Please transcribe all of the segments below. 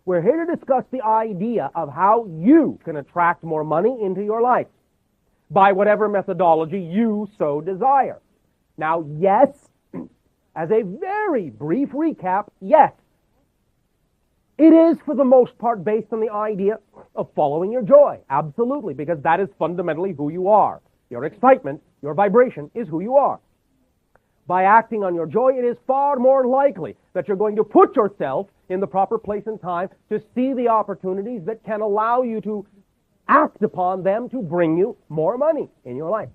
We're here to discuss the idea of how you can attract more money into your life by whatever methodology you so desire. Now, yes, as a very brief recap, yes, it is for the most part based on the idea of following your joy. Absolutely, because that is fundamentally who you are. Your excitement, your vibration is who you are. By acting on your joy, it is far more likely that you're going to put yourself in the proper place and time to see the opportunities that can allow you to act upon them to bring you more money in your life.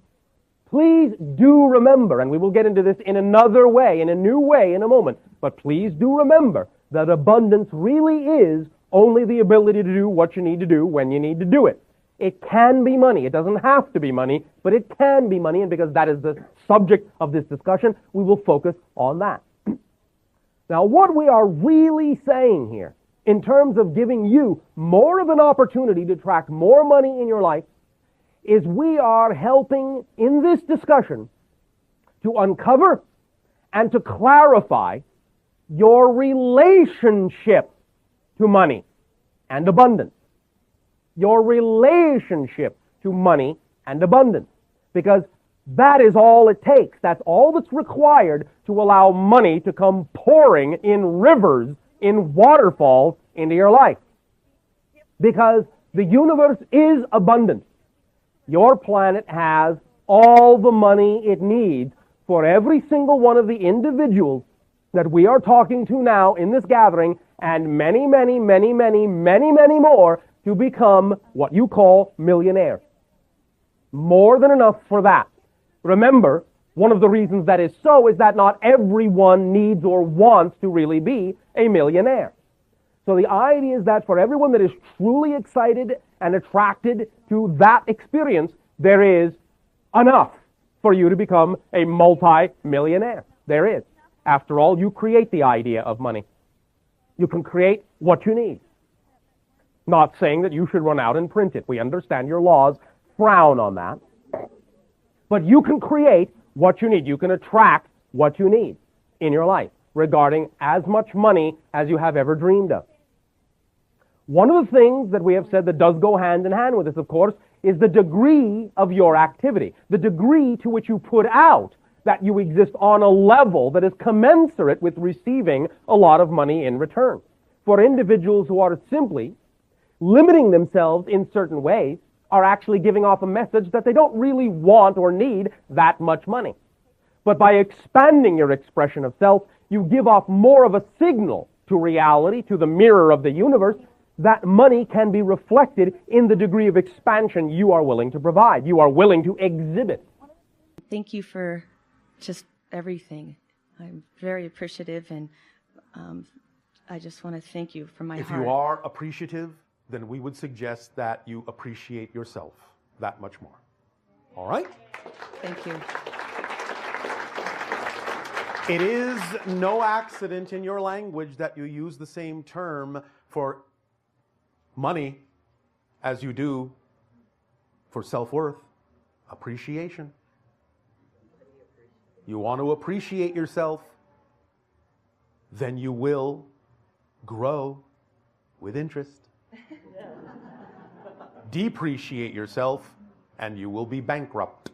Please do remember, and we will get into this in another way, in a new way in a moment, but please do remember that abundance really is only the ability to do what you need to do when you need to do it. It can be money. It doesn't have to be money, but it can be money, and because that is the subject of this discussion, we will focus on that. Now, what we are really saying here, in terms of giving you more of an opportunity to attract more money in your life, is we are helping in this discussion to uncover and to clarify your relationship to money and abundance. Your relationship to money and abundance. Because that is all it takes. That's all that's required to allow money to come pouring in rivers, in waterfalls into your life. Because the universe is abundant. Your planet has all the money it needs for every single one of the individuals that we are talking to now in this gathering, and many, many, many, many, many, many more to become what you call millionaires. More than enough for that. Remember, one of the reasons that is so is that not everyone needs or wants to really be a millionaire. So the idea is that for everyone that is truly excited and attracted to that experience, there is enough for you to become a multi-millionaire. There is. After all, you create the idea of money. You can create what you need. Not saying that you should run out and print it. We understand your laws frown on that. But you can create what you need. You can attract what you need in your life regarding as much money as you have ever dreamed of. One of the things that we have said that does go hand in hand with this, of course, is the degree of your activity, the degree to which you put out that you exist on a level that is commensurate with receiving a lot of money in return. For individuals who are simply limiting themselves in certain ways are actually giving off a message that they don't really want or need that much money. But by expanding your expression of self, you give off more of a signal to reality, to the mirror of the universe, that money can be reflected in the degree of expansion you are willing to provide, you are willing to exhibit. Thank you for just everything. I'm very appreciative, and I just want to thank you from my heart. If you are appreciative, then we would suggest that you appreciate yourself that much more. All right? Thank you. It is no accident in your language that you use the same term for money as you do for self-worth, appreciation. You want to appreciate yourself, then you will grow with interest. Depreciate yourself, and you will be bankrupt.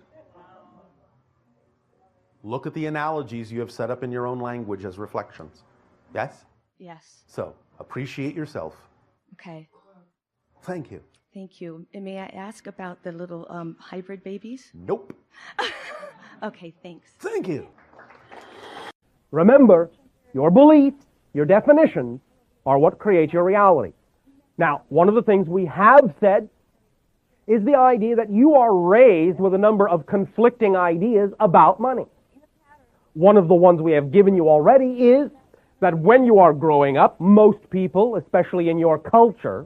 Look at the analogies you have set up in your own language as reflections. Yes? Yes. So, appreciate yourself. Okay. Thank you. Thank you. And may I ask about the little hybrid babies? Nope. Okay, thanks. Thank you. Remember, your beliefs, your definitions, are what create your reality. Now, one of the things we have said is the idea that you are raised with a number of conflicting ideas about money. One of the ones we have given you already is that when you are growing up, most people, especially in your culture,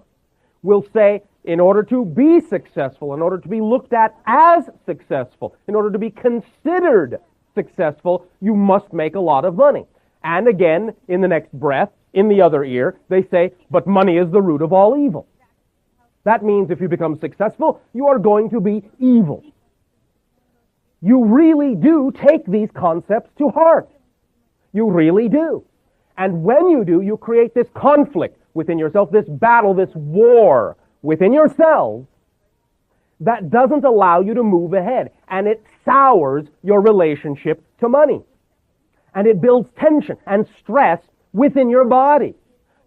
will say, in order to be successful, in order to be looked at as successful, in order to be considered successful, you must make a lot of money. And again, in the next breath, in the other ear, they say, but money is the root of all evil. That means if you become successful, you are going to be evil. You really do take these concepts to heart. You really do. And when you do, you create this conflict within yourself, this battle, this war within yourselves that doesn't allow you to move ahead. And it sours your relationship to money. And it builds tension and stress within your body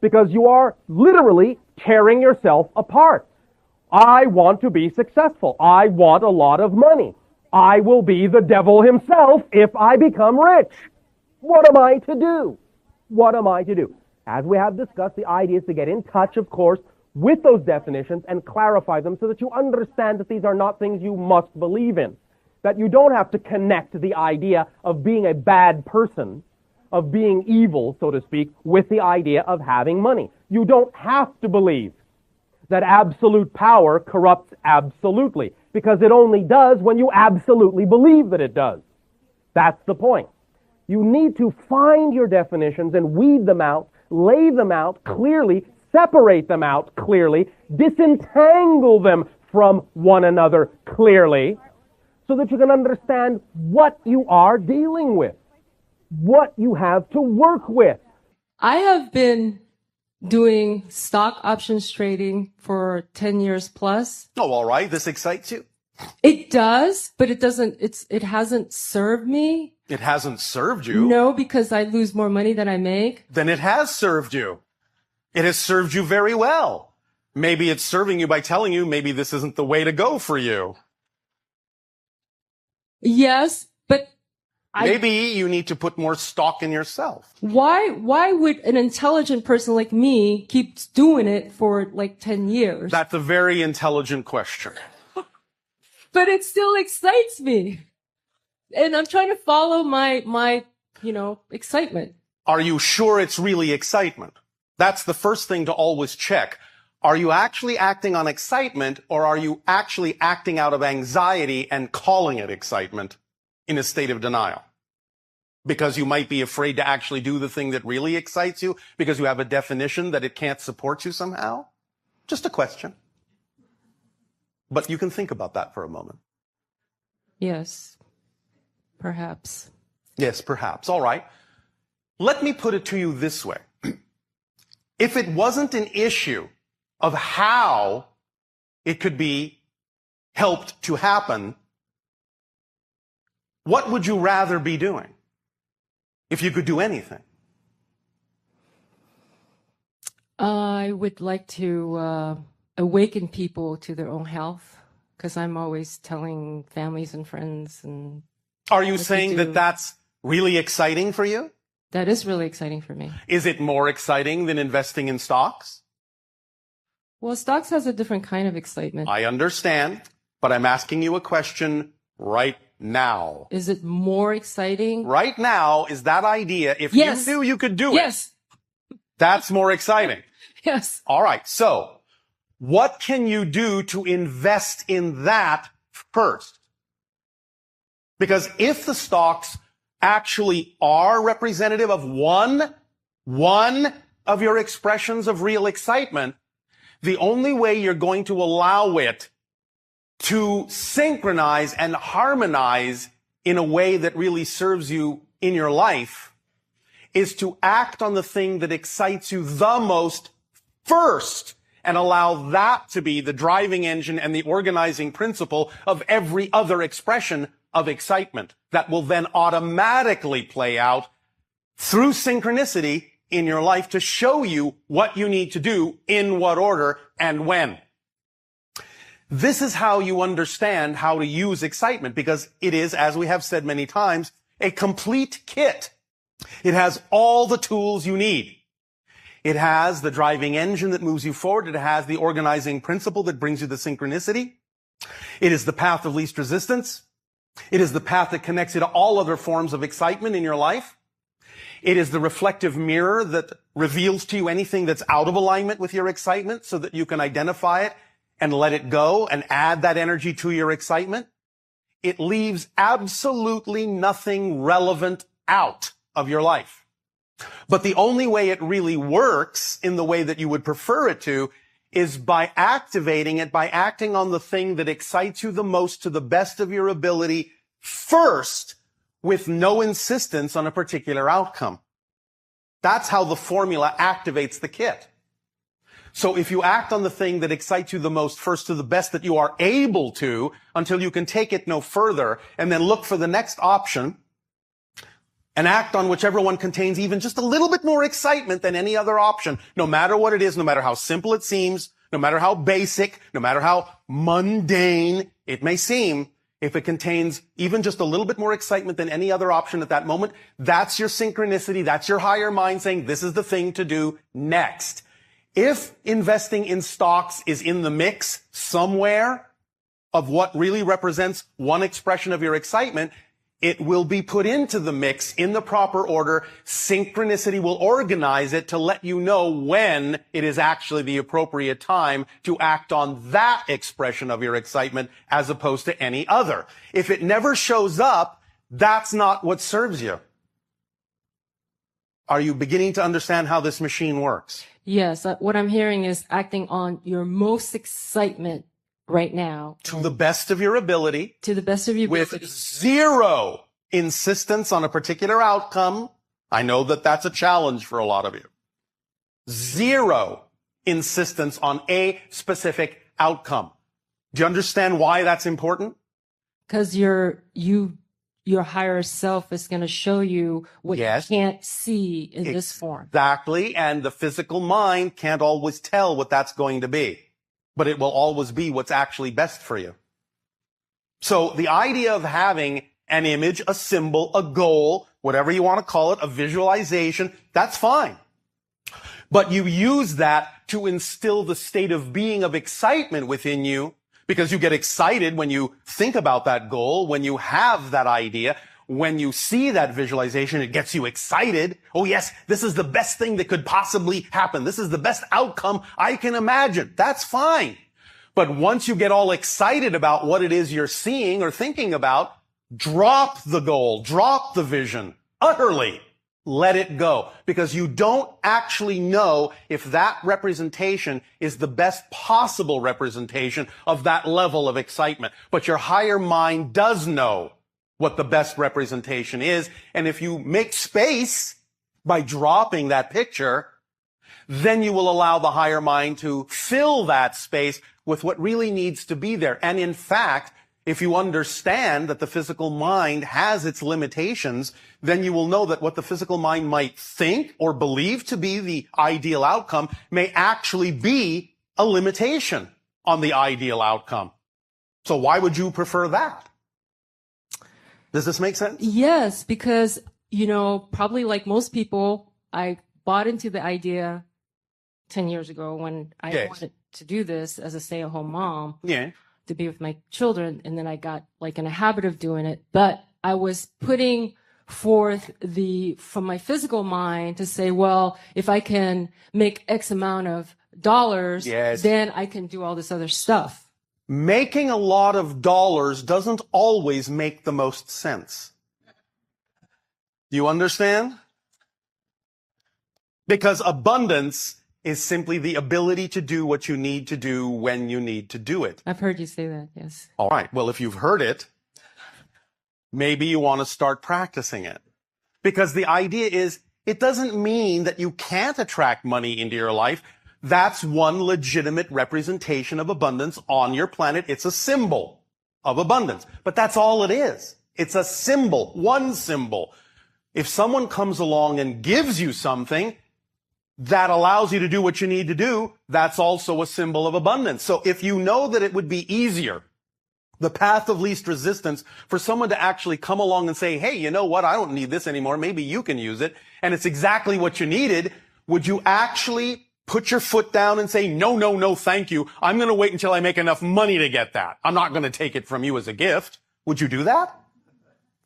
because you are literally tearing yourself apart. I want to be successful. I want a lot of money. I will be the devil himself if I become rich. What am I to do? What am I to do? As we have discussed, the idea is to get in touch, of course, with those definitions and clarify them so that you understand that these are not things you must believe in. That you don't have to connect the idea of being a bad person, of being evil, so to speak, with the idea of having money. You don't have to believe that absolute power corrupts absolutely, because it only does when you absolutely believe that it does. That's the point. You need to find your definitions and weed them out, lay them out clearly, separate them out clearly, disentangle them from one another clearly, so that you can understand what you are dealing with, what you have to work with. I have been doing stock options trading for 10 years plus. Oh, all right. This excites you? It does, but it hasn't served me. It hasn't served you? No, because I lose more money than I make. Then it has served you. It has served you very well. Maybe it's serving you by telling you maybe this isn't the way to go for you. Yes, but maybe you need to put more stock in yourself. Why would an intelligent person like me keep doing it for like 10 years? That's a very intelligent question. But it still excites me. And I'm trying to follow my excitement. Are you sure it's really excitement? That's the first thing to always check. Are you actually acting on excitement, or are you actually acting out of anxiety and calling it excitement in a state of denial? Because you might be afraid to actually do the thing that really excites you because you have a definition that it can't support you somehow? Just a question. But you can think about that for a moment. Yes, perhaps. Yes, perhaps. All right. Let me put it to you this way. If it wasn't an issue of how it could be helped to happen, what would you rather be doing if you could do anything? I would like to awaken people to their own health, because I'm always telling families and friends. And are you saying that that's really exciting for you? That is really exciting for me. Is it more exciting than investing in stocks? Well, stocks has a different kind of excitement. I understand, but I'm asking you a question right now. Is it more exciting? Right now, is that idea, if you knew you could do it, that's more exciting? Yes. All right. So what can you do to invest in that first? Because if the stocks actually are representative of one of your expressions of real excitement, the only way you're going to allow it to synchronize and harmonize in a way that really serves you in your life is to act on the thing that excites you the most first and allow that to be the driving engine and the organizing principle of every other expression of excitement that will then automatically play out through synchronicity in your life to show you what you need to do, in what order, and when. This is how you understand how to use excitement, because it is, as we have said many times, a complete kit. It has all the tools you need. It has the driving engine that moves you forward. It has the organizing principle that brings you the synchronicity. It is the path of least resistance. It is the path that connects you to all other forms of excitement in your life. It is the reflective mirror that reveals to you anything that's out of alignment with your excitement so that you can identify it and let it go and add that energy to your excitement. It leaves absolutely nothing relevant out of your life. But the only way it really works in the way that you would prefer it to is by activating it, by acting on the thing that excites you the most to the best of your ability first, with no insistence on a particular outcome. That's how the formula activates the kit. So if you act on the thing that excites you the most first to the best that you are able to, until you can take it no further, and then look for the next option, and act on whichever one contains even just a little bit more excitement than any other option, no matter what it is, no matter how simple it seems, no matter how basic, no matter how mundane it may seem, if it contains even just a little bit more excitement than any other option at that moment, that's your synchronicity, that's your higher mind saying this is the thing to do next. If investing in stocks is in the mix somewhere of what really represents one expression of your excitement, it will be put into the mix in the proper order. Synchronicity will organize it to let you know when it is actually the appropriate time to act on that expression of your excitement as opposed to any other. If it never shows up, that's not what serves you. Are you beginning to understand how this machine works? Yes. What I'm hearing is acting on your most excitement right now. To the best of your ability. To the best of your ability. With zero insistence on a particular outcome. I know that that's a challenge for a lot of you. Zero insistence on a specific outcome. Do you understand why that's important? Because your higher self is going to show you what you can't see in this form. Exactly. And the physical mind can't always tell what that's going to be. But it will always be what's actually best for you. So the idea of having an image, a symbol, a goal, whatever you want to call it, a visualization, that's fine. But you use that to instill the state of being of excitement within you, because you get excited when you think about that goal, when you have that idea, when you see that visualization, it gets you excited. Oh yes, this is the best thing that could possibly happen. This is the best outcome I can imagine. That's fine. But once you get all excited about what it is you're seeing or thinking about, drop the goal, drop the vision utterly. Let it go, because you don't actually know if that representation is the best possible representation of that level of excitement. But your higher mind does know what the best representation is. And if you make space by dropping that picture, then you will allow the higher mind to fill that space with what really needs to be there. And in fact, if you understand that the physical mind has its limitations, then you will know that what the physical mind might think or believe to be the ideal outcome may actually be a limitation on the ideal outcome. So why would you prefer that? Does this make sense? Yes, because, probably like most people, I bought into the idea 10 years ago when I wanted to do this as a stay-at-home mom. Yeah. To be with my children, and then I got in a habit of doing it. But I was putting forth from my physical mind to say, well, if I can make X amount of dollars, then I can do all this other stuff. Making a lot of dollars doesn't always make the most sense. Do you understand? Because abundance is simply the ability to do what you need to do when you need to do it. I've heard you say that, yes. All right. Well, if you've heard it, maybe you want to start practicing it. Because the idea is, it doesn't mean that you can't attract money into your life. That's one legitimate representation of abundance on your planet. It's a symbol of abundance. But that's all it is. It's a symbol, one symbol. If someone comes along and gives you something that allows you to do what you need to do, that's also a symbol of abundance. So if you know that it would be easier, the path of least resistance, for someone to actually come along and say, hey, you know what, I don't need this anymore, maybe you can use it, and it's exactly what you needed, would you actually put your foot down and say, no, thank you, I'm going to wait until I make enough money to get that. I'm not going to take it from you as a gift. Would you do that?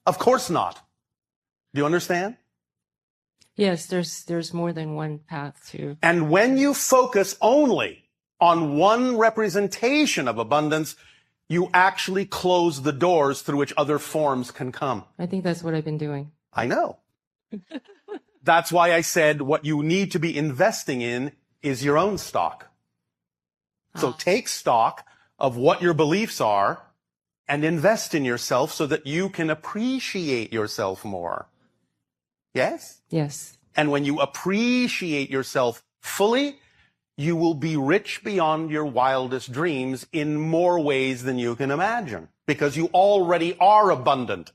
Of course not. Do you understand? Yes, there's more than one path to. And when you focus only on one representation of abundance, you actually close the doors through which other forms can come. I think that's what I've been doing. I know. That's why I said what you need to be investing in is your own stock. So take stock of what your beliefs are and invest in yourself so that you can appreciate yourself more. Yes? Yes. And when you appreciate yourself fully, you will be rich beyond your wildest dreams in more ways than you can imagine, because you already are abundant.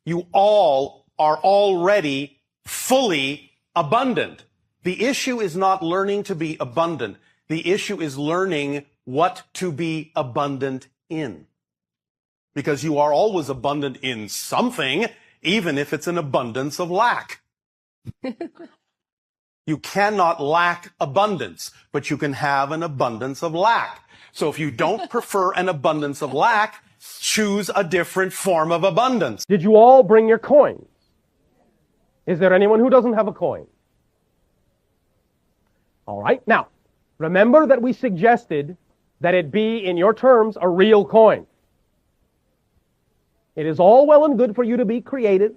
You all are already fully abundant. The issue is not learning to be abundant. The issue is learning what to be abundant in. Because you are always abundant in something, even if it's an abundance of lack. You cannot lack abundance, but you can have an abundance of lack. So if you don't prefer an abundance of lack, choose a different form of abundance. Did you all bring your coins? Is there anyone who doesn't have a coin? All right. Now, remember that we suggested that it be, in your terms, a real coin. It is all well and good for you to be creative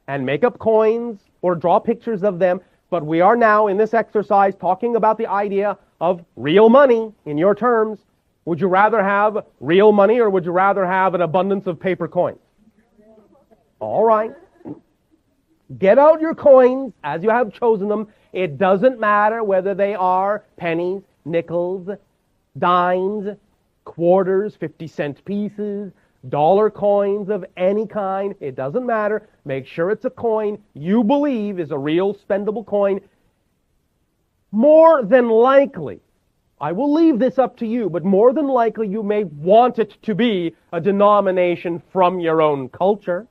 and make up coins or draw pictures of them, but we are now, in this exercise, talking about the idea of real money, in your terms. Would you rather have real money, or would you rather have an abundance of paper coins? All right. Get out your coins as you have chosen them. It doesn't matter whether they are pennies, nickels, dimes, quarters, 50-cent pieces, dollar coins of any kind. It doesn't matter. Make sure it's a coin you believe is a real spendable coin. More than likely, I will leave this up to you, but more than likely you may want it to be a denomination from your own culture,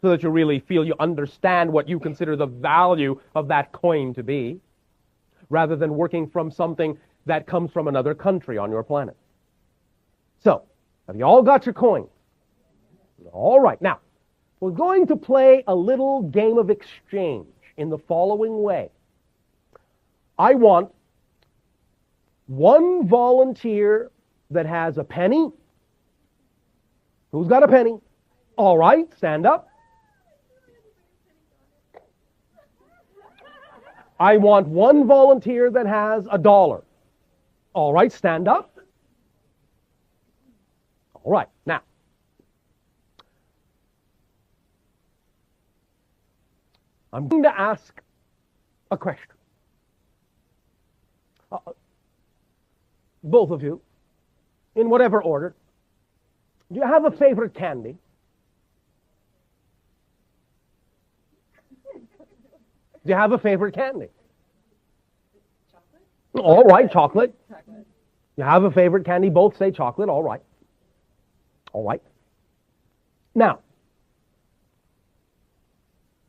so that you really feel you understand what you consider the value of that coin to be, rather than working from something that comes from another country on your planet. So, have you all got your coins? All right. Now, we're going to play a little game of exchange in the following way. I want one volunteer that has a penny. Who's got a penny? All right, stand up. I want one volunteer that has $1. All right, stand up. All right, now, I'm going to ask a question. Both of you, in whatever order, do you have a favorite candy? Do you have a favorite candy? Chocolate. All right, chocolate. Chocolate. You have a favorite candy? Both say chocolate. All right. All right. Now,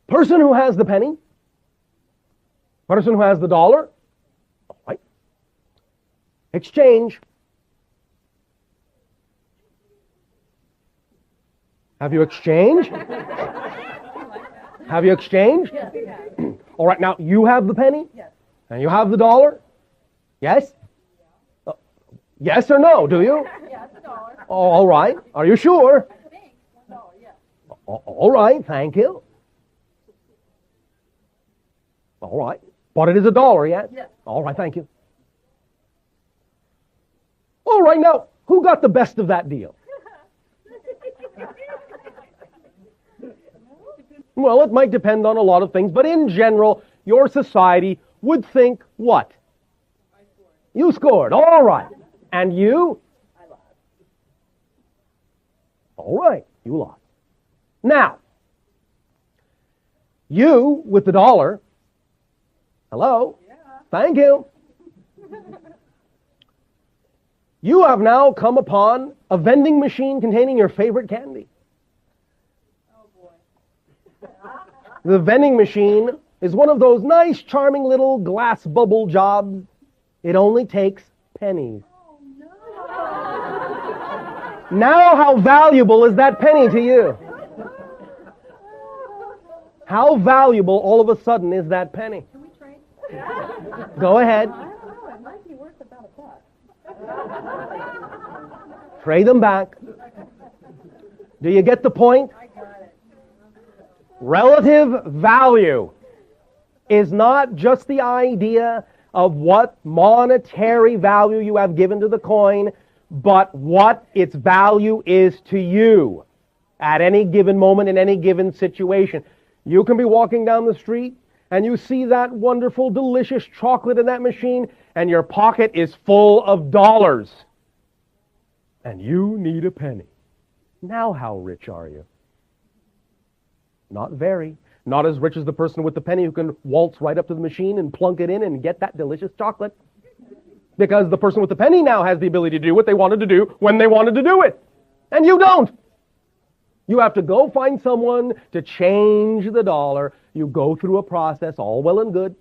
person who has the penny, person who has the $1, all right. Exchange. Have you exchanged? Have you exchanged? Yes, we have. All right, now you have the penny? Yes. And you have the $1? Yes? Yes or no, do you? Yes, $1. Oh, all right. Are you sure? I think $1, yes. All right, thank you. All right. But it is $1, yes? Yes. All right, thank you. All right, now, who got the best of that deal? Well, it might depend on a lot of things, but in general, your society would think what? I scored. You scored. All right. And you? I lost. All right. You lost. Now, you with the $1. Hello? Yeah. Thank you. You have now come upon a vending machine containing your favorite candy. Oh, boy. The vending machine is one of those nice, charming little glass bubble jobs. It only takes pennies. Oh, no. Now how valuable is that penny to you? How valuable all of a sudden is that penny? Can we trade? Go ahead. I don't know. It might be worth about $1. Trade them back. Do you get the point? I got it. Relative value is not just the idea of what monetary value you have given to the coin, but what its value is to you at any given moment in any given situation. You can be walking down the street and you see that wonderful, delicious chocolate in that machine, and your pocket is full of dollars, and you need a penny. Now how rich are you? Not very. Not as rich as the person with the penny who can waltz right up to the machine and plunk it in and get that delicious chocolate. Because the person with the penny now has the ability to do what they wanted to do when they wanted to do it. And you don't. You have to go find someone to change the dollar. You go through a process, all well and good,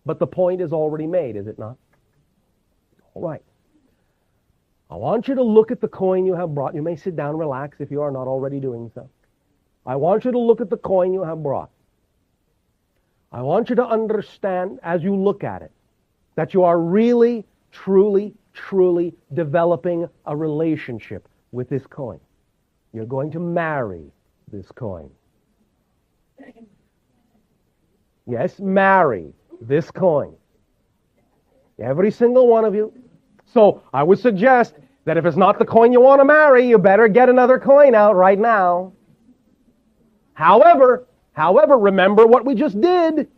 but the point is already made, is it not? All right. I want you to look at the coin you have brought. You may sit down and relax if you are not already doing so. I want you to look at the coin you have brought. I want you to understand as you look at it that you are really, truly, truly developing a relationship with this coin. You're going to marry this coin. Yes, marry this coin. Every single one of you. So I would suggest that if it's not the coin you want to marry, you better get another coin out right now. However, remember what we just did.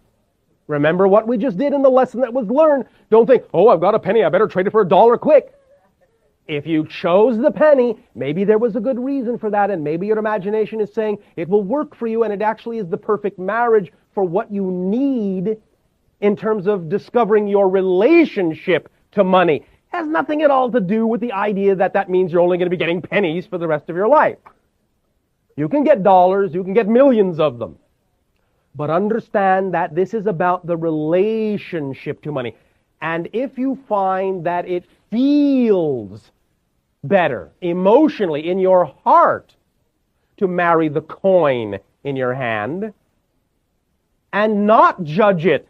Remember what we just did in the lesson that was learned. Don't think, oh, I've got a penny, I better trade it for $1 quick. If you chose the penny, maybe there was a good reason for that, and maybe your imagination is saying it will work for you, and it actually is the perfect marriage for what you need in terms of discovering your relationship to money. It has nothing at all to do with the idea that that means you're only going to be getting pennies for the rest of your life. You can get dollars, you can get millions of them. But understand that this is about the relationship to money. And if you find that it feels better emotionally in your heart to marry the coin in your hand and not judge it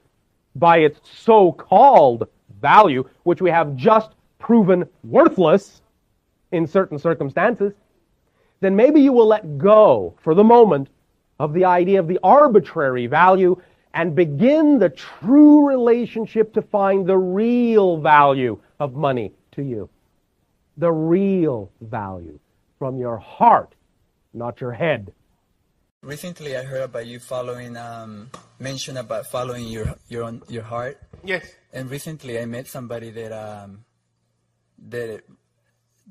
by its so-called value, which we have just proven worthless in certain circumstances, then maybe you will let go for the moment of the idea of the arbitrary value and begin the true relationship to find the real value of money to you. The real value from your heart, not your head. Recently, I heard about you following, mention about following your heart. Yes. And recently, I met somebody that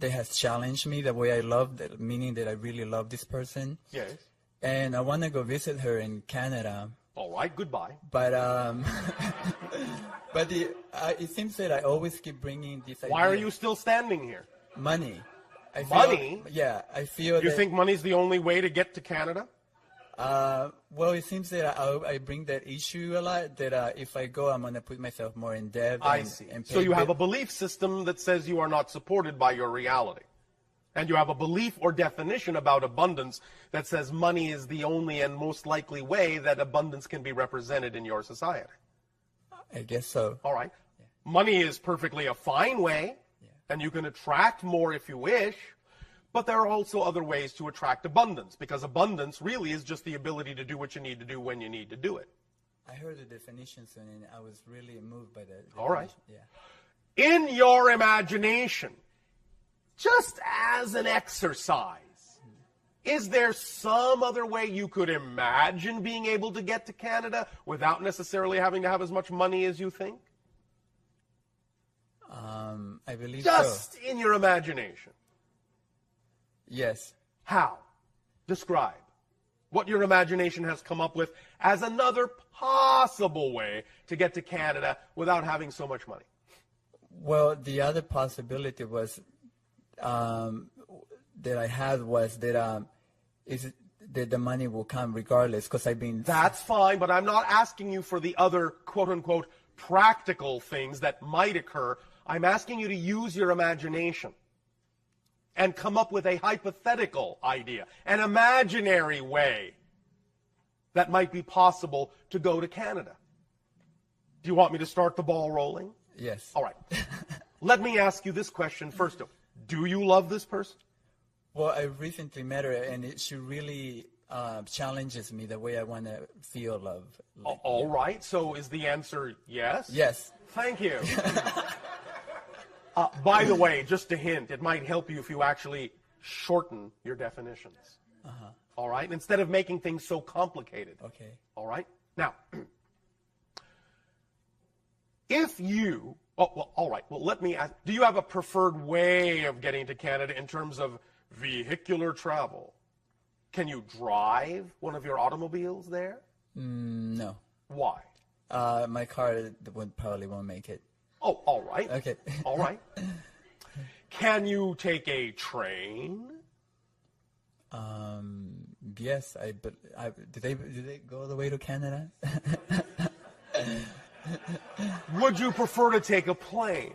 has challenged me the way I love, meaning that I really love this person. Yes. And I want to go visit her in Canada. All right, goodbye. But it seems that I always keep bringing this idea. Why are you still standing here? Money. Money? Yeah, I feel You think money's the only way to get to Canada? Well, it seems that I bring that issue a lot, that if I go, I'm going to put myself more in debt. I see. So you have a belief system that says you are not supported by your reality. And you have a belief or definition about abundance that says money is the only and most likely way that abundance can be represented in your society. I guess so. All right. Yeah. Money is perfectly a fine way, and you can attract more if you wish, but there are also other ways to attract abundance, because abundance really is just the ability to do what you need to do when you need to do it. I heard the definition soon, and I was really moved by that. All right. Yeah. In your imagination, just as an exercise, is there some other way you could imagine being able to get to Canada without necessarily having to have as much money as you think? I believe just so. In your imagination. Yes. How? Describe what your imagination has come up with as another possible way to get to Canada without having so much money. Well, the other possibility was that I had was that that the money will come regardless, because I've been... That's fine, but I'm not asking you for the other quote-unquote practical things that might occur. I'm asking you to use your imagination and come up with a hypothetical idea, an imaginary way that might be possible to go to Canada. Do you want me to start the ball rolling? Yes. All right. Let me ask you this question first. Do you love this person? Well, I recently met her, and she really challenges me the way I want to feel love. All right. So is the answer yes? Yes. Thank you. By the way, just a hint, it might help you if you actually shorten your definitions. All right? Instead of making things so complicated. Okay. All right? Now, If you, oh, well, all right, well, let me ask, do you have a preferred way of getting to Canada in terms of vehicular travel? Can you drive one of your automobiles there? No. Why? My car probably won't make it. Oh, all right. Okay. All right. Can you take a train? Yes, did they go all the way to Canada? Would you prefer to take a plane?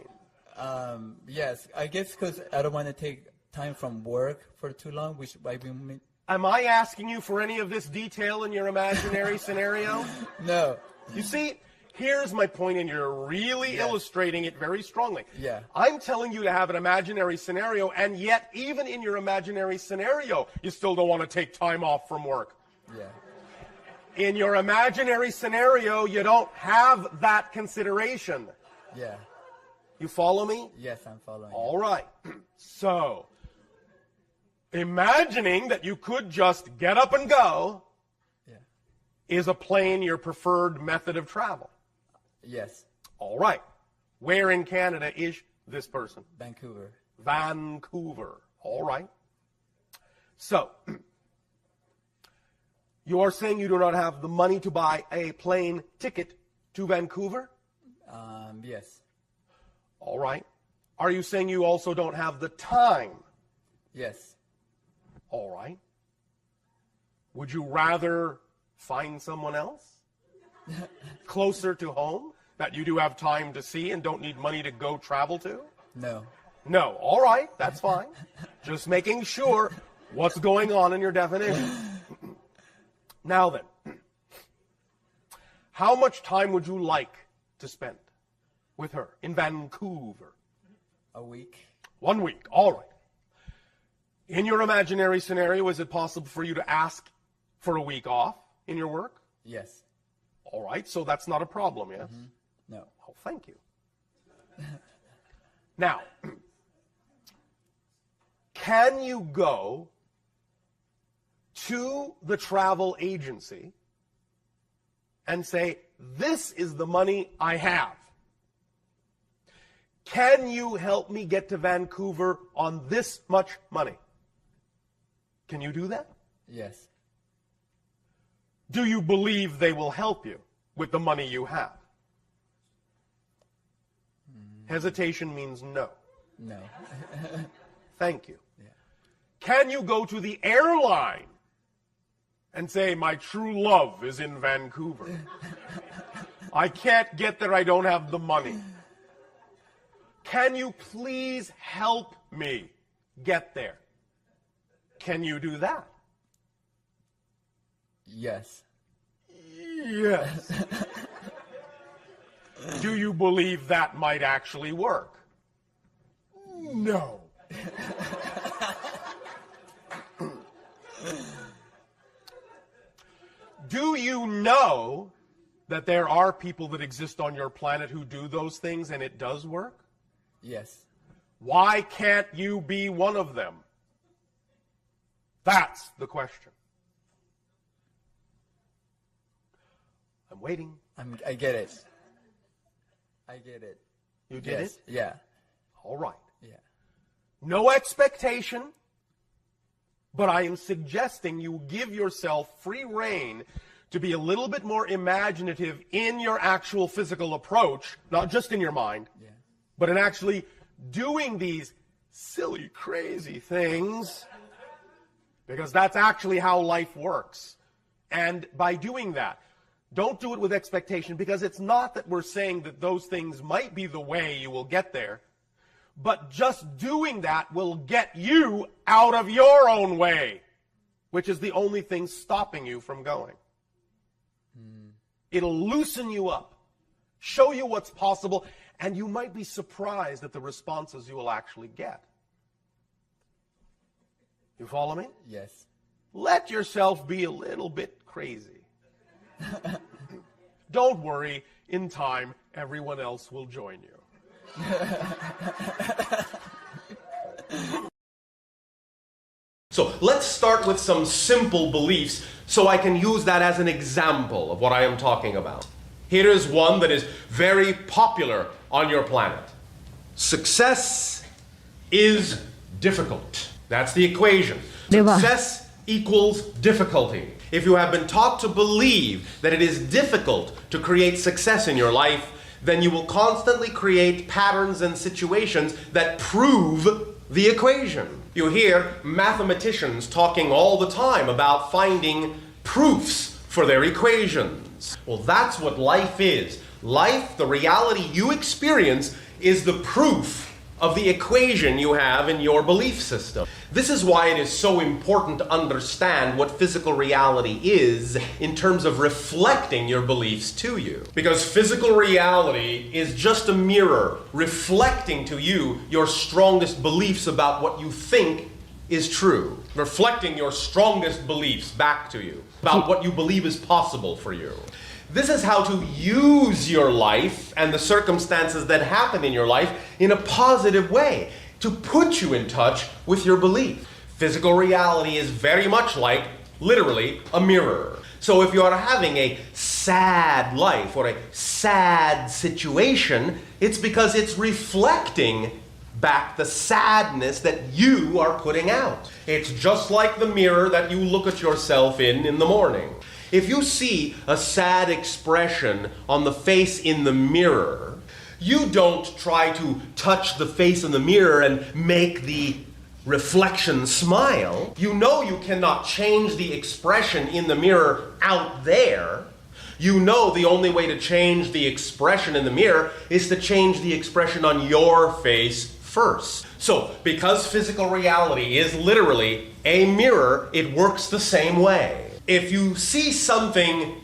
Yes, I guess because I don't want to take time from work for too long, which might be. Am I asking you for any of this detail in your imaginary scenario? No. You see, here's my point, and you're really illustrating it very strongly. Yeah. I'm telling you to have an imaginary scenario, and yet, even in your imaginary scenario, you still don't want to take time off from work. Yeah. In your imaginary scenario, you don't have that consideration. Yeah. You follow me? Yes, I'm following. All right. So, imagining that you could just get up and go, is a plane your preferred method of travel? Yes. All right. Where in Canada is this person? Vancouver. Vancouver. All right. So, you are saying you do not have the money to buy a plane ticket to Vancouver? Yes. All right. Are you saying you also don't have the time? Yes. All right. Would you rather find someone else closer to home that you do have time to see and don't need money to go travel to? No. No. All right. That's fine. Just making sure what's going on in your definition. Now then, how much time would you like to spend with her in Vancouver? A week. 1 week. All right. In your imaginary scenario, is it possible for you to ask for a week off in your work? Yes. All right. So that's not a problem, yes? Mm-hmm. No. Oh, thank you. Now, can you go to the travel agency and say, this is the money I have. Can you help me get to Vancouver on this much money? Can you do that? Yes. Do you believe they will help you with the money you have? Hesitation means no. No. Thank you. Yeah. Can you go to the airline and say, my true love is in Vancouver? I can't get there, I don't have the money. Can you please help me get there? Can you do that? Yes. Yes. Do you believe that might actually work? No. Do you know that there are people that exist on your planet who do those things and it does work? Yes. Why can't you be one of them? That's the question. I'm waiting. I get it. I get it. You did Yes. it? Yeah. All right. Yeah. No expectation, but I am suggesting you give yourself free rein to be a little bit more imaginative in your actual physical approach, not just in your mind, Yeah. but in actually doing these silly, crazy things, because that's actually how life works. And by doing that, don't do it with expectation, because it's not that we're saying that those things might be the way you will get there, but just doing that will get you out of your own way, which is the only thing stopping you from going. It'll loosen you up, show you what's possible, and you might be surprised at the responses you will actually get. You follow me? Yes. Let yourself be a little bit crazy. Don't worry, in time, everyone else will join you. So let's start with some simple beliefs so I can use that as an example of what I am talking about. Here is one that is very popular on your planet. Success is difficult. That's the equation. Success equals difficulty. If you have been taught to believe that it is difficult to create success in your life, then you will constantly create patterns and situations that prove the equation. You hear mathematicians talking all the time about finding proofs for their equations. Well, that's what life is. Life, the reality you experience, is the proof of the equation you have in your belief system. This is why it is so important to understand what physical reality is in terms of reflecting your beliefs to you. Because physical reality is just a mirror reflecting to you your strongest beliefs about what you think is true. Reflecting your strongest beliefs back to you about what you believe is possible for you. This is how to use your life and the circumstances that happen in your life in a positive way, to put you in touch with your belief. Physical reality is very much like, literally, a mirror. So if you are having a sad life or a sad situation, it's because it's reflecting back the sadness that you are putting out. It's just like the mirror that you look at yourself in the morning. If you see a sad expression on the face in the mirror, you don't try to touch the face in the mirror and make the reflection smile. You know you cannot change the expression in the mirror out there. You know the only way to change the expression in the mirror is to change the expression on your face first. So, because physical reality is literally a mirror, it works the same way. If you see something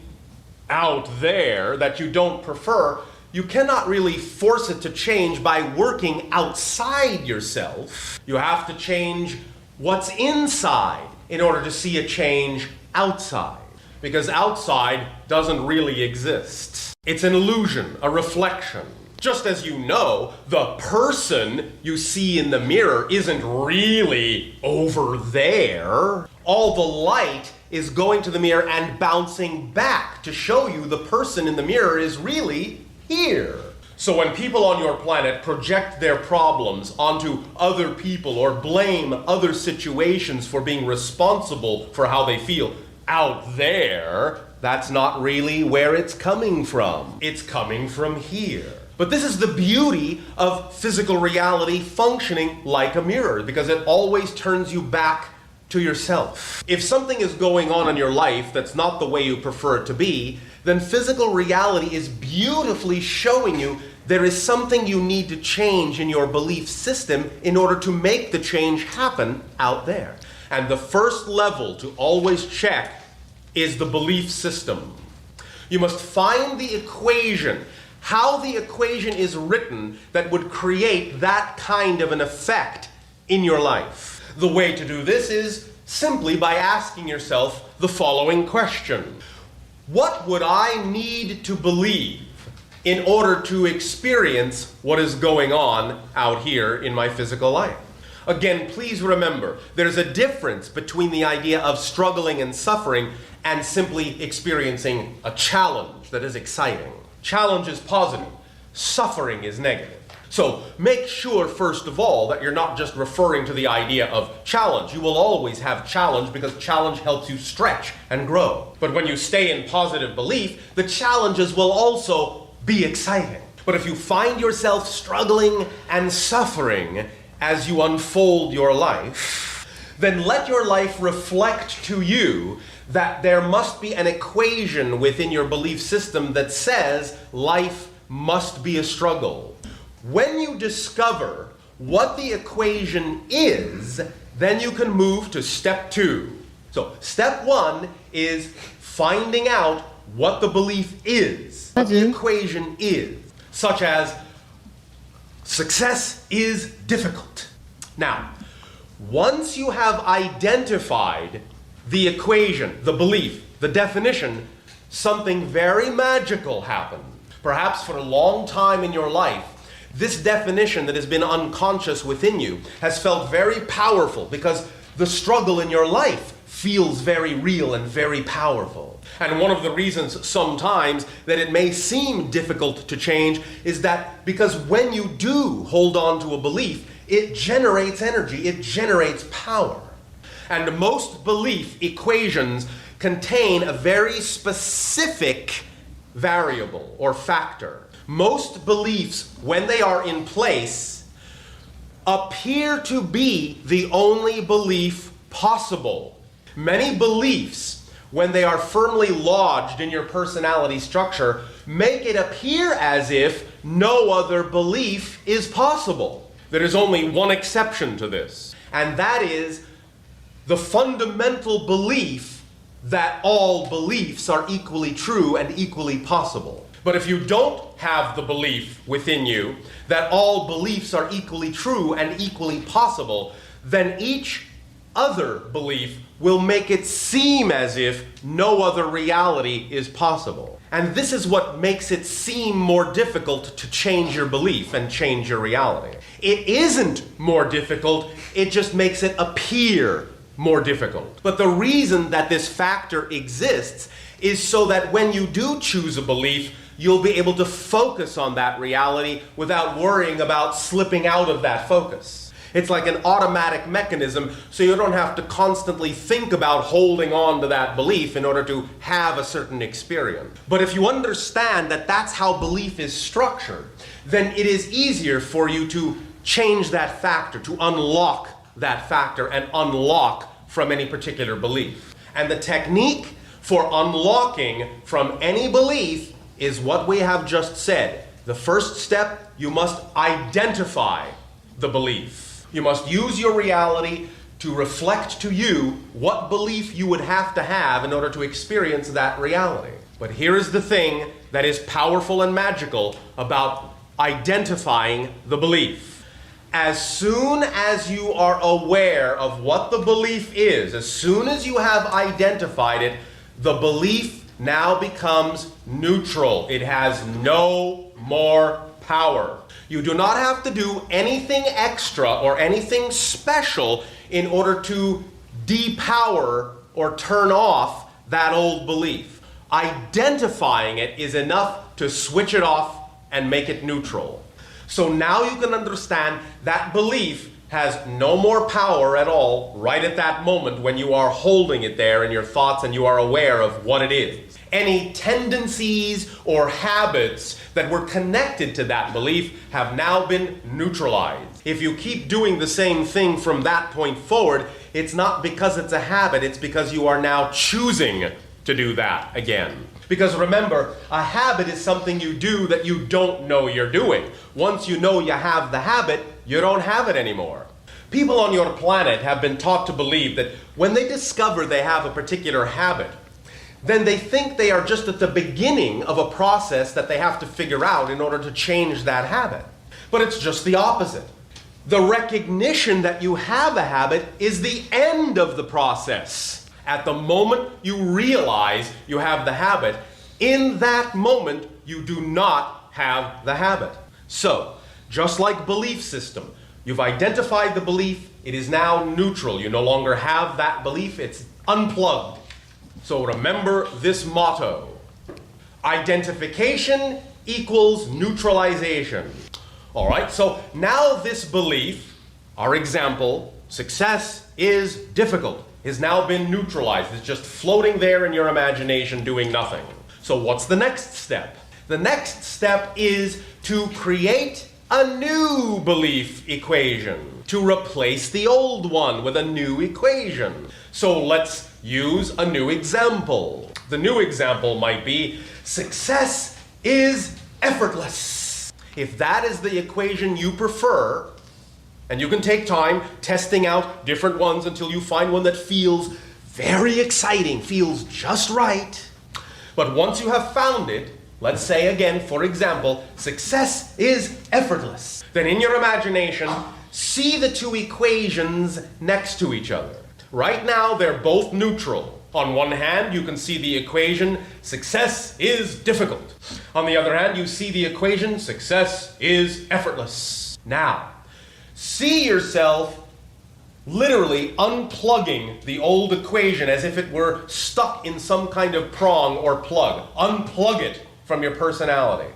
out there that you don't prefer, you cannot really force it to change by working outside yourself. You have to change what's inside in order to see a change outside. Because outside doesn't really exist. It's an illusion, a reflection. Just as you know, the person you see in the mirror isn't really over there. All the light is going to the mirror and bouncing back to show you the person in the mirror is really here. So when people on your planet project their problems onto other people or blame other situations for being responsible for how they feel out there, that's not really where it's coming from. It's coming from here. But this is the beauty of physical reality functioning like a mirror, because it always turns you back to yourself. If something is going on in your life that's not the way you prefer it to be, then physical reality is beautifully showing you there is something you need to change in your belief system in order to make the change happen out there. And the first level to always check is the belief system. You must find the equation, how the equation is written that would create that kind of an effect in your life. The way to do this is simply by asking yourself the following question. What would I need to believe in order to experience what is going on out here in my physical life? Again, please remember, there's a difference between the idea of struggling and suffering and simply experiencing a challenge that is exciting. Challenge is positive, suffering is negative. So make sure, first of all, that you're not just referring to the idea of challenge. You will always have challenge because challenge helps you stretch and grow. But when you stay in positive belief, the challenges will also be exciting. But if you find yourself struggling and suffering as you unfold your life, then let your life reflect to you that there must be an equation within your belief system that says life must be a struggle. When you discover what the equation is, then you can move to step 2. So step 1 is finding out what the belief is, what the equation is, such as success is difficult. Now, once you have identified the equation, the belief, the definition, something very magical happens. Perhaps for a long time in your life, this definition that has been unconscious within you has felt very powerful because the struggle in your life feels very real and very powerful. And one of the reasons sometimes that it may seem difficult to change is that because when you do hold on to a belief, it generates energy, it generates power. And most belief equations contain a very specific variable or factor. Most beliefs, when they are in place, appear to be the only belief possible. Many beliefs, when they are firmly lodged in your personality structure, make it appear as if no other belief is possible. There is only one exception to this, and that is the fundamental belief that all beliefs are equally true and equally possible. But if you don't have the belief within you that all beliefs are equally true and equally possible, then each other belief will make it seem as if no other reality is possible. And this is what makes it seem more difficult to change your belief and change your reality. It isn't more difficult, it just makes it appear more difficult. But the reason that this factor exists is so that when you do choose a belief, you'll be able to focus on that reality without worrying about slipping out of that focus. It's like an automatic mechanism, so you don't have to constantly think about holding on to that belief in order to have a certain experience. But if you understand that that's how belief is structured, then it is easier for you to change that factor, to unlock that factor and unlock from any particular belief. And the technique for unlocking from any belief is what we have just said. The first step, you must identify the belief. You must use your reality to reflect to you what belief you would have to have in order to experience that reality. But here is the thing that is powerful and magical about identifying the belief. As soon as you are aware of what the belief is, as soon as you have identified it, the belief now becomes neutral. It has no more power. You do not have to do anything extra or anything special in order to depower or turn off that old belief. Identifying it is enough to switch it off and make it neutral. So now you can understand that belief has no more power at all right at that moment when you are holding it there in your thoughts and you are aware of what it is. Any tendencies or habits that were connected to that belief have now been neutralized. If you keep doing the same thing from that point forward, it's not because it's a habit, it's because you are now choosing to do that again. Because remember, a habit is something you do that you don't know you're doing. Once you know you have the habit, you don't have it anymore. People on your planet have been taught to believe that when they discover they have a particular habit, then they think they are just at the beginning of a process that they have to figure out in order to change that habit. But it's just the opposite. The recognition that you have a habit is the end of the process. At the moment you realize you have the habit, in that moment you do not have the habit. So, just like belief system, you've identified the belief, it is now neutral. You no longer have that belief, it's unplugged. So remember this motto: identification equals neutralization. All right, so now this belief, our example, success is difficult, has now been neutralized. It's just floating there in your imagination doing nothing. So what's the next step? The next step is to create a new belief equation, to replace the old one with a new equation. So let's use a new example. The new example might be, success is effortless. If that is the equation you prefer, and you can take time testing out different ones until you find one that feels very exciting, feels just right. But once you have found it, let's say again, for example, success is effortless. Then in your imagination, see the two equations next to each other. Right now, they're both neutral. On one hand, you can see the equation, success is difficult. On the other hand, you see the equation, success is effortless. Now, see yourself literally unplugging the old equation as if it were stuck in some kind of prong or plug. Unplug it from your personality.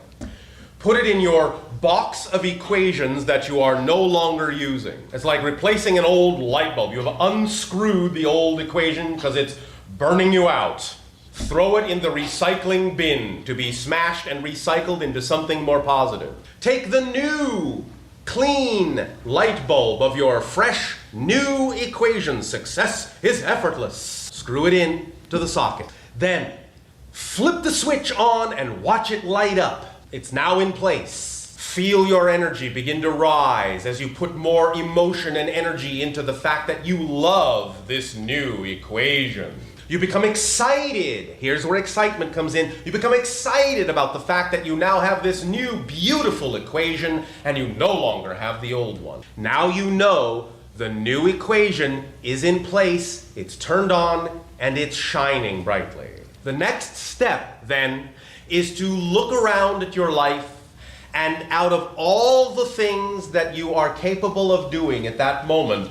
Put it in your box of equations that you are no longer using. It's like replacing an old light bulb. You have unscrewed the old equation because it's burning you out. Throw it in the recycling bin to be smashed and recycled into something more positive. Take the new, clean light bulb of your fresh, new equation. Success is effortless. Screw it in to the socket. Then flip the switch on and watch it light up. It's now in place. Feel your energy begin to rise as you put more emotion and energy into the fact that you love this new equation. You become excited. Here's where excitement comes in. You become excited about the fact that you now have this new, beautiful equation and you no longer have the old one. Now you know the new equation is in place, it's turned on, and it's shining brightly. The next step, then, is to look around at your life, and out of all the things that you are capable of doing at that moment,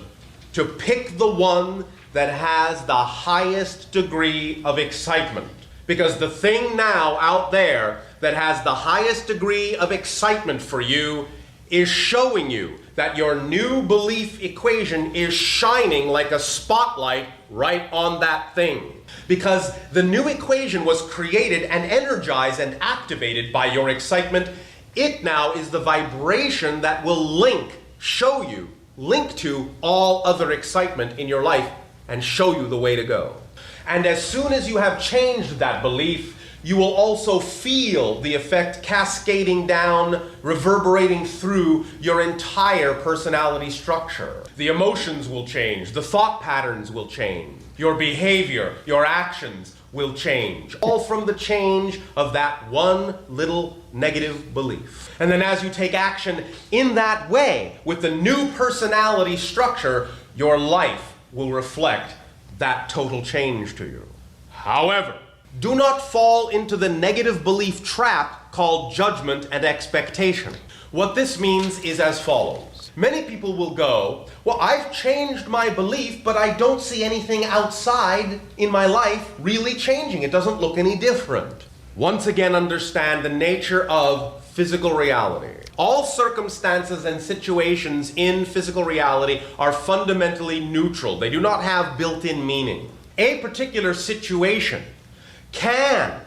to pick the one that has the highest degree of excitement. Because the thing now out there that has the highest degree of excitement for you is showing you that your new belief equation is shining like a spotlight right on that thing. Because the new equation was created and energized and activated by your excitement. It now is the vibration that will link to all other excitement in your life and show you the way to go. And as soon as you have changed that belief, you will also feel the effect cascading down, reverberating through your entire personality structure. The emotions will change, the thought patterns will change, your behavior, your actions will change, all from the change of that one little negative belief. And then as you take action in that way, with the new personality structure, your life will reflect that total change to you. However, do not fall into the negative belief trap called judgment and expectation. What this means is as follows. Many people will go, well, I've changed my belief, but I don't see anything outside in my life really changing. It doesn't look any different. Once again, understand the nature of physical reality. All circumstances and situations in physical reality are fundamentally neutral. They do not have built-in meaning. A particular situation can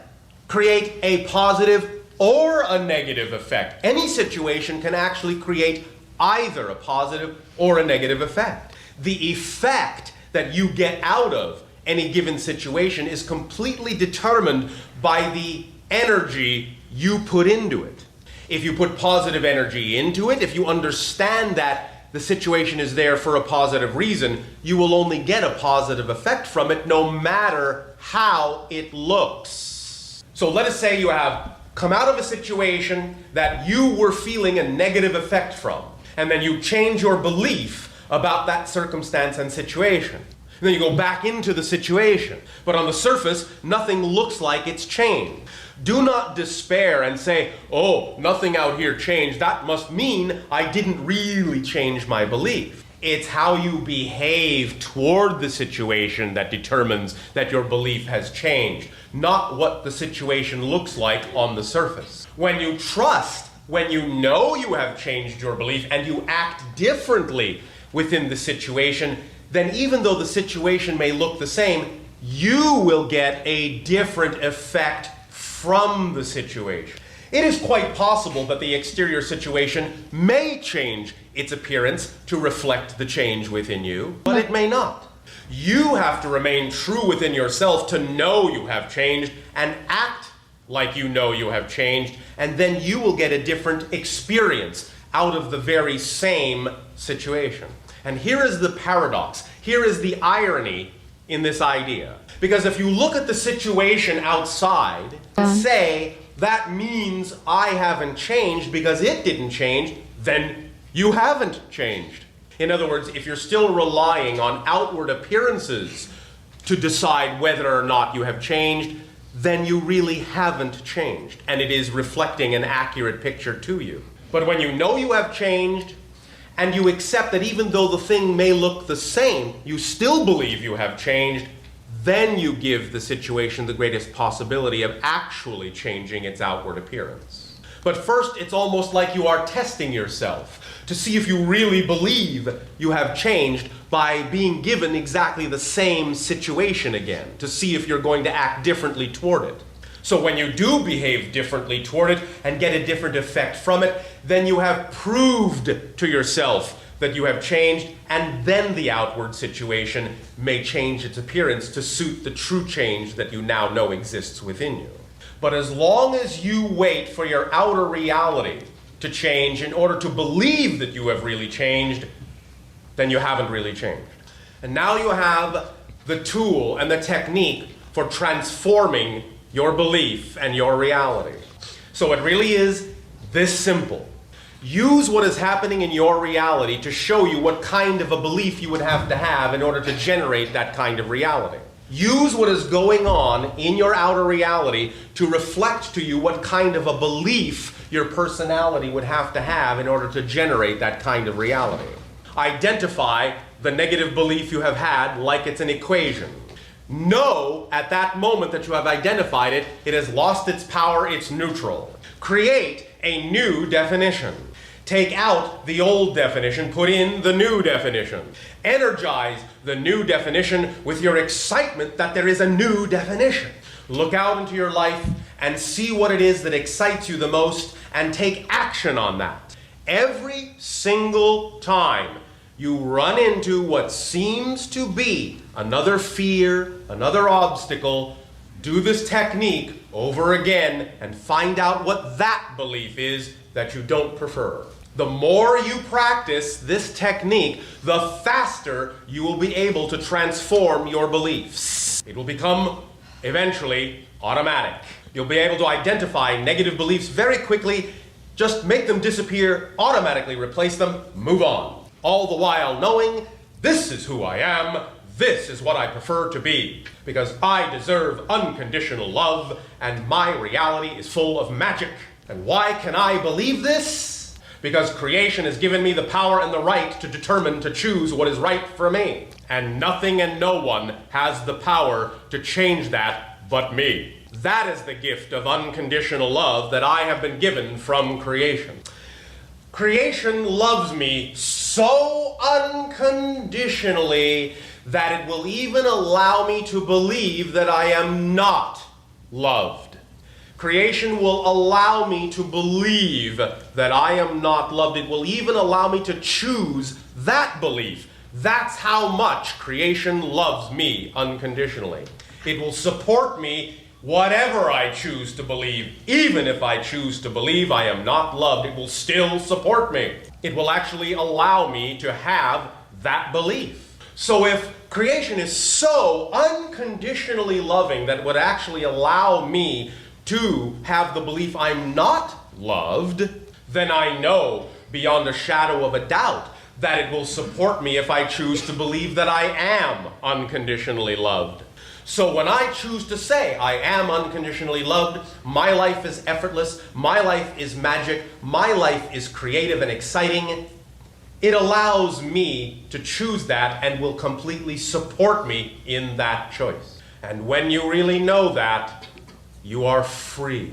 create a positive or a negative effect. Any situation can actually create either a positive or a negative effect. The effect that you get out of any given situation is completely determined by the energy you put into it. If you put positive energy into it, if you understand that the situation is there for a positive reason, you will only get a positive effect from it no matter how it looks. So let us say you have come out of a situation that you were feeling a negative effect from, and then you change your belief about that circumstance and situation. And then you go back into the situation. But on the surface, nothing looks like it's changed. Do not despair and say, oh, nothing out here changed. That must mean I didn't really change my belief. It's how you behave toward the situation that determines that your belief has changed, not what the situation looks like on the surface. When you trust, when you know you have changed your belief and you act differently within the situation, then even though the situation may look the same, you will get a different effect from the situation. It is quite possible that the exterior situation may change its appearance to reflect the change within you, but it may not. You have to remain true within yourself to know you have changed and act like you know you have changed, and then you will get a different experience out of the very same situation. And here is the paradox. Here is the irony in this idea. Because if you look at the situation outside and say, that means I haven't changed because it didn't change, then you haven't changed. In other words, if you're still relying on outward appearances to decide whether or not you have changed, then you really haven't changed, and it is reflecting an accurate picture to you. But when you know you have changed, and you accept that even though the thing may look the same, you still believe you have changed, then you give the situation the greatest possibility of actually changing its outward appearance. But first, it's almost like you are testing yourself to see if you really believe you have changed by being given exactly the same situation again, to see if you're going to act differently toward it. So when you do behave differently toward it and get a different effect from it, then you have proved to yourself that you have changed, and then the outward situation may change its appearance to suit the true change that you now know exists within you. But as long as you wait for your outer reality to change in order to believe that you have really changed, then you haven't really changed. And now you have the tool and the technique for transforming your belief and your reality. So it really is this simple. Use what is happening in your reality to show you what kind of a belief you would have to have in order to generate that kind of reality. Use what is going on in your outer reality to reflect to you what kind of a belief your personality would have to have in order to generate that kind of reality. Identify the negative belief you have had like it's an equation. Know at that moment that you have identified it, it has lost its power, it's neutral. Create a new definition. Take out the old definition, put in the new definition. Energize the new definition with your excitement that there is a new definition. Look out into your life and see what it is that excites you the most and take action on that. Every single time you run into what seems to be another fear, another obstacle, do this technique over again and find out what that belief is that you don't prefer. The more you practice this technique, the faster you will be able to transform your beliefs. It will become eventually automatic. You'll be able to identify negative beliefs very quickly, just make them disappear, automatically replace them, move on. All the while knowing, this is who I am, this is what I prefer to be, because I deserve unconditional love, and my reality is full of magic. And why can I believe this? Because creation has given me the power and the right to determine, to choose what is right for me. And nothing and no one has the power to change that but me. That is the gift of unconditional love that I have been given from creation. Creation loves me so unconditionally that it will even allow me to believe that I am not loved. Creation will allow me to believe that I am not loved. It will even allow me to choose that belief. That's how much creation loves me unconditionally. It will support me whatever I choose to believe. Even if I choose to believe I am not loved, it will still support me. It will actually allow me to have that belief. So if creation is so unconditionally loving that it would actually allow me to have the belief I'm not loved, then I know beyond a shadow of a doubt that it will support me if I choose to believe that I am unconditionally loved. So when I choose to say I am unconditionally loved, my life is effortless, my life is magic, my life is creative and exciting, it allows me to choose that and will completely support me in that choice. And when you really know that, you are free,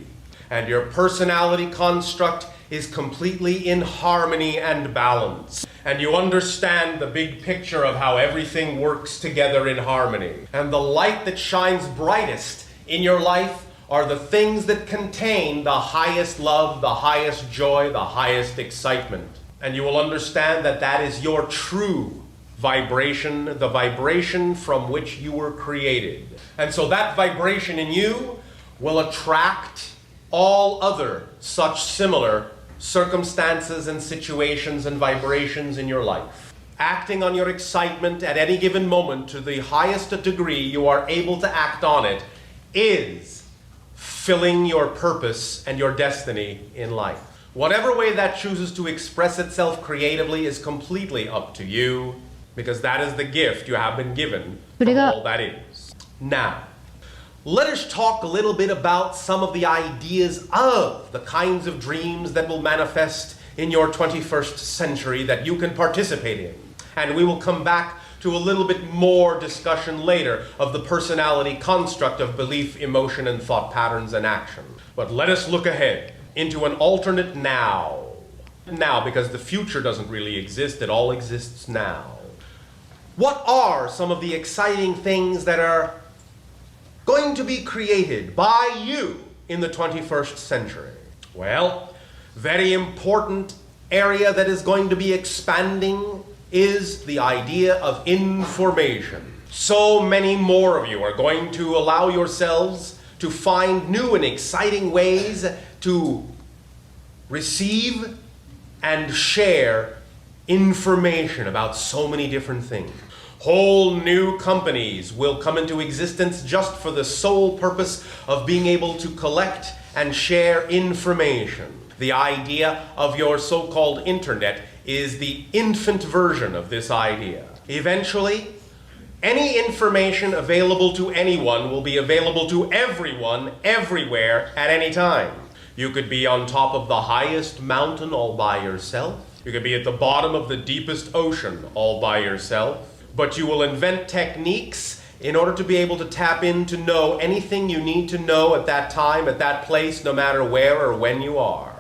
and your personality construct is completely in harmony and balance. And you understand the big picture of how everything works together in harmony. And the light that shines brightest in your life are the things that contain the highest love, the highest joy, the highest excitement. And you will understand that that is your true vibration, the vibration from which you were created. And so that vibration in you will attract all other such similar circumstances and situations and vibrations in your life. Acting on your excitement at any given moment to the highest degree you are able to act on it is filling your purpose and your destiny in life. Whatever way that chooses to express itself creatively is completely up to you, because that is the gift you have been given from all that is. Now, let us talk a little bit about some of the ideas of the kinds of dreams that will manifest in your 21st century that you can participate in. And we will come back to a little bit more discussion later of the personality construct of belief, emotion, and thought patterns and action. But let us look ahead into an alternate now. Now, because the future doesn't really exist, it all exists now. What are some of the exciting things that are going to be created by you in the 21st century? Well, very important area that is going to be expanding is the idea of information. So many more of you are going to allow yourselves to find new and exciting ways to receive and share information about so many different things. Whole new companies will come into existence just for the sole purpose of being able to collect and share information. The idea of your so-called internet is the infant version of this idea. Eventually, any information available to anyone will be available to everyone, everywhere, at any time. You could be on top of the highest mountain all by yourself. You could be at the bottom of the deepest ocean all by yourself. But you will invent techniques in order to be able to tap in to know anything you need to know at that time, at that place, no matter where or when you are.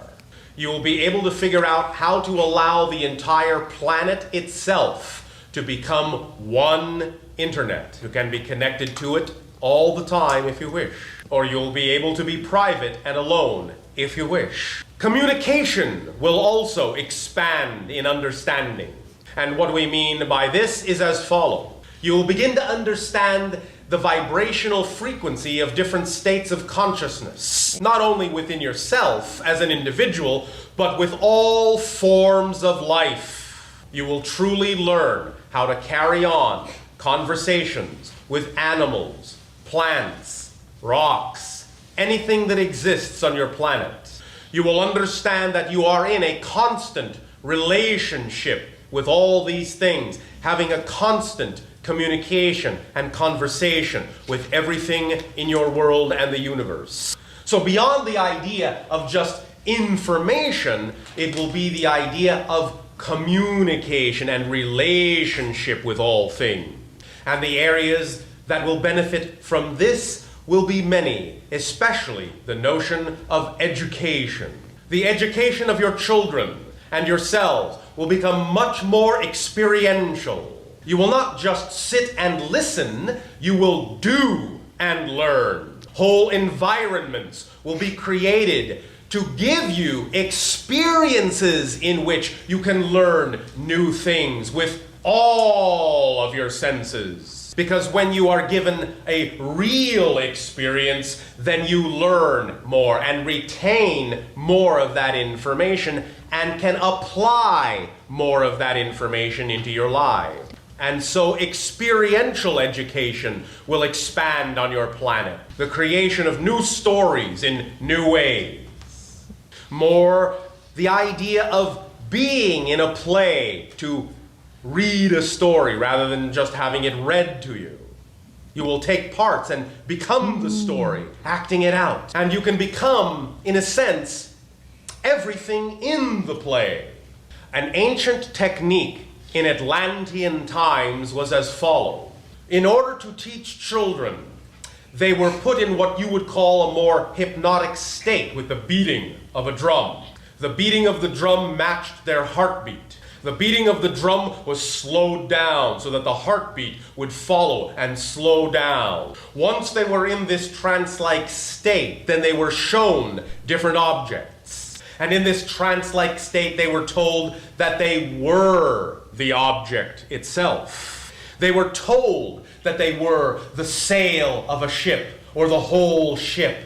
You will be able to figure out how to allow the entire planet itself to become one internet. You can be connected to it all the time if you wish. Or you'll be able to be private and alone if you wish. Communication will also expand in understanding. And what we mean by this is as follows. You will begin to understand the vibrational frequency of different states of consciousness, not only within yourself as an individual, but with all forms of life. You will truly learn how to carry on conversations with animals, plants, rocks, anything that exists on your planet. You will understand that you are in a constant relationship with all these things, having a constant communication and conversation with everything in your world and the universe. So beyond the idea of just information, it will be the idea of communication and relationship with all things. And the areas that will benefit from this will be many, especially the notion of education. The education of your children and yourselves will become much more experiential. You will not just sit and listen, you will do and learn. Whole environments will be created to give you experiences in which you can learn new things with all of your senses. Because when you are given a real experience, then you learn more and retain more of that information and can apply more of that information into your life. And so experiential education will expand on your planet. The creation of new stories in new ways. More the idea of being in a play, to read a story rather than just having it read to you. You will take parts and become the story, acting it out. And you can become, in a sense, everything in the play. An ancient technique in Atlantean times was as follows. In order to teach children, they were put in what you would call a more hypnotic state with the beating of a drum. The beating of the drum matched their heartbeat. The beating of the drum was slowed down so that the heartbeat would follow and slow down. Once they were in this trance-like state, then they were shown different objects. And in this trance-like state, they were told that they were the object itself. They were told that they were the sail of a ship or the whole ship.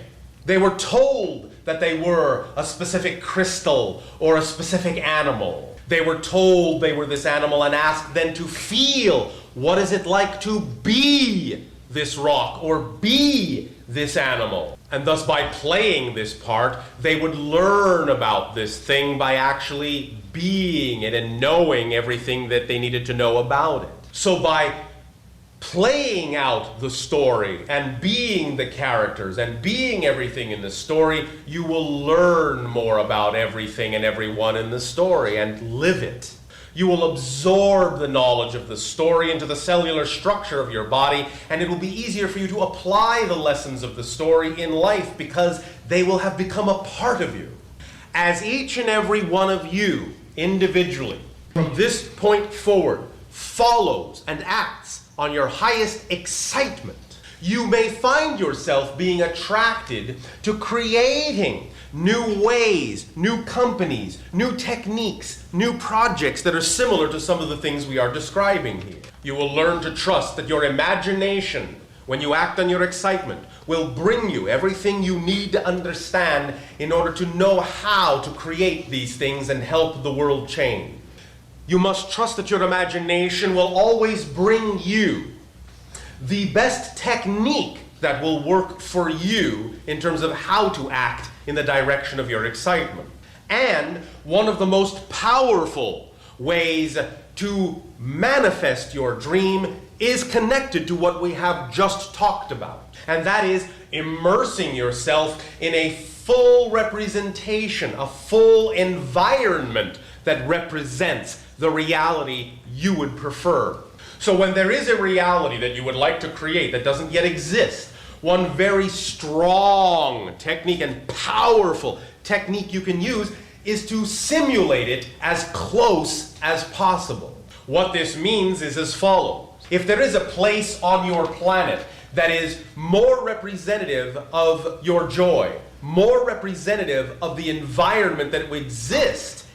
They were told that they were a specific crystal or a specific animal. They were told they were this animal and asked then to feel what is it like to be this rock or be this animal. And thus by playing this part, they would learn about this thing by actually being it and knowing everything that they needed to know about it. So by playing out the story and being the characters and being everything in the story, you will learn more about everything and everyone in the story and live it. You will absorb the knowledge of the story into the cellular structure of your body, and it will be easier for you to apply the lessons of the story in life because they will have become a part of you. As each and every one of you, individually, from this point forward, follows and acts on your highest excitement, you may find yourself being attracted to creating new ways, new companies, new techniques, new projects that are similar to some of the things we are describing here. You will learn to trust that your imagination, when you act on your excitement, will bring you everything you need to understand in order to know how to create these things and help the world change. You must trust that your imagination will always bring you the best technique that will work for you in terms of how to act in the direction of your excitement. And one of the most powerful ways to manifest your dream is connected to what we have just talked about. And that is immersing yourself in a full representation, a full environment that represents the reality you would prefer. So when there is a reality that you would like to create that doesn't yet exist, one very strong technique and powerful technique you can use is to simulate it as close as possible. What this means is as follows. If there is a place on your planet that is more representative of your joy, more representative of the environment that would exist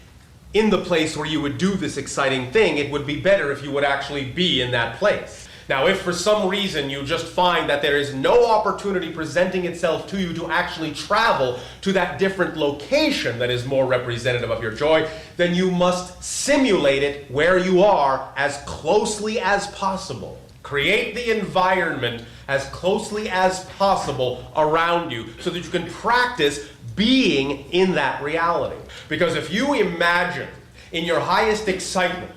in the place where you would do this exciting thing, it would be better if you would actually be in that place. Now, if for some reason you just find that there is no opportunity presenting itself to you to actually travel to that different location that is more representative of your joy, then you must simulate it where you are as closely as possible. Create the environment as closely as possible around you so that you can practice being in that reality. Because if you imagine in your highest excitement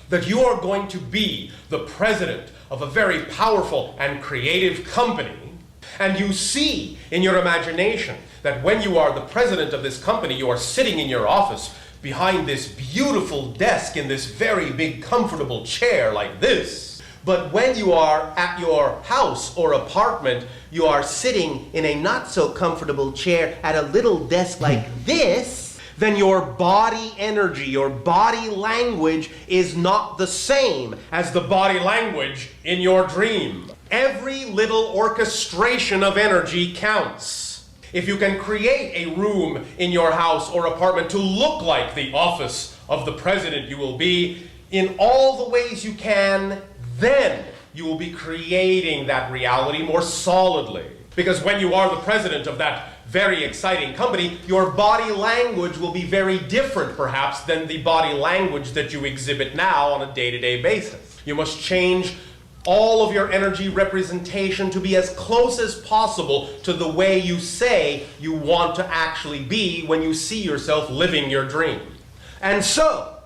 that you are going to be the president of a very powerful and creative company, and you see in your imagination that when you are the president of this company, you are sitting in your office behind this beautiful desk in this very big comfortable chair like this. But when you are at your house or apartment, you are sitting in a not so comfortable chair at a little desk like this, then your body energy, your body language is not the same as the body language in your dream. Every little orchestration of energy counts. If you can create a room in your house or apartment to look like the office of the president you will be in all the ways you can, then you will be creating that reality more solidly. Because when you are the president of that very exciting company, your body language will be very different, perhaps, than the body language that you exhibit now on a day-to-day basis. You must change all of your energy representation to be as close as possible to the way you say you want to actually be when you see yourself living your dream. And so,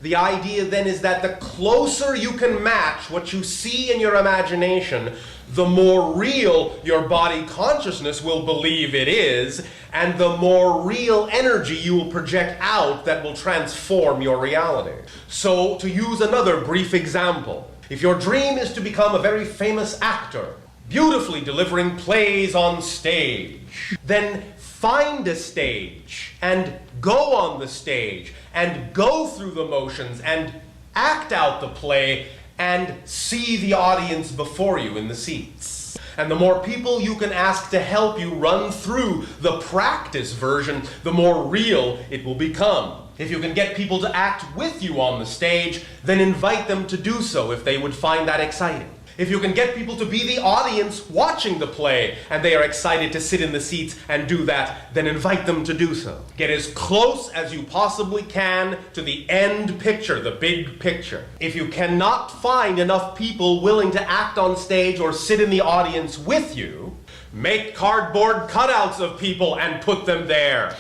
the idea then is that the closer you can match what you see in your imagination, the more real your body consciousness will believe it is, and the more real energy you will project out that will transform your reality. So, to use another brief example, if your dream is to become a very famous actor, beautifully delivering plays on stage, then find a stage and go on the stage and go through the motions and act out the play and see the audience before you in the seats. And the more people you can ask to help you run through the practice version, the more real it will become. If you can get people to act with you on the stage, then invite them to do so if they would find that exciting. If you can get people to be the audience watching the play and they are excited to sit in the seats and do that, then invite them to do so. Get as close as you possibly can to the end picture, the big picture. If you cannot find enough people willing to act on stage or sit in the audience with you, make cardboard cutouts of people and put them there.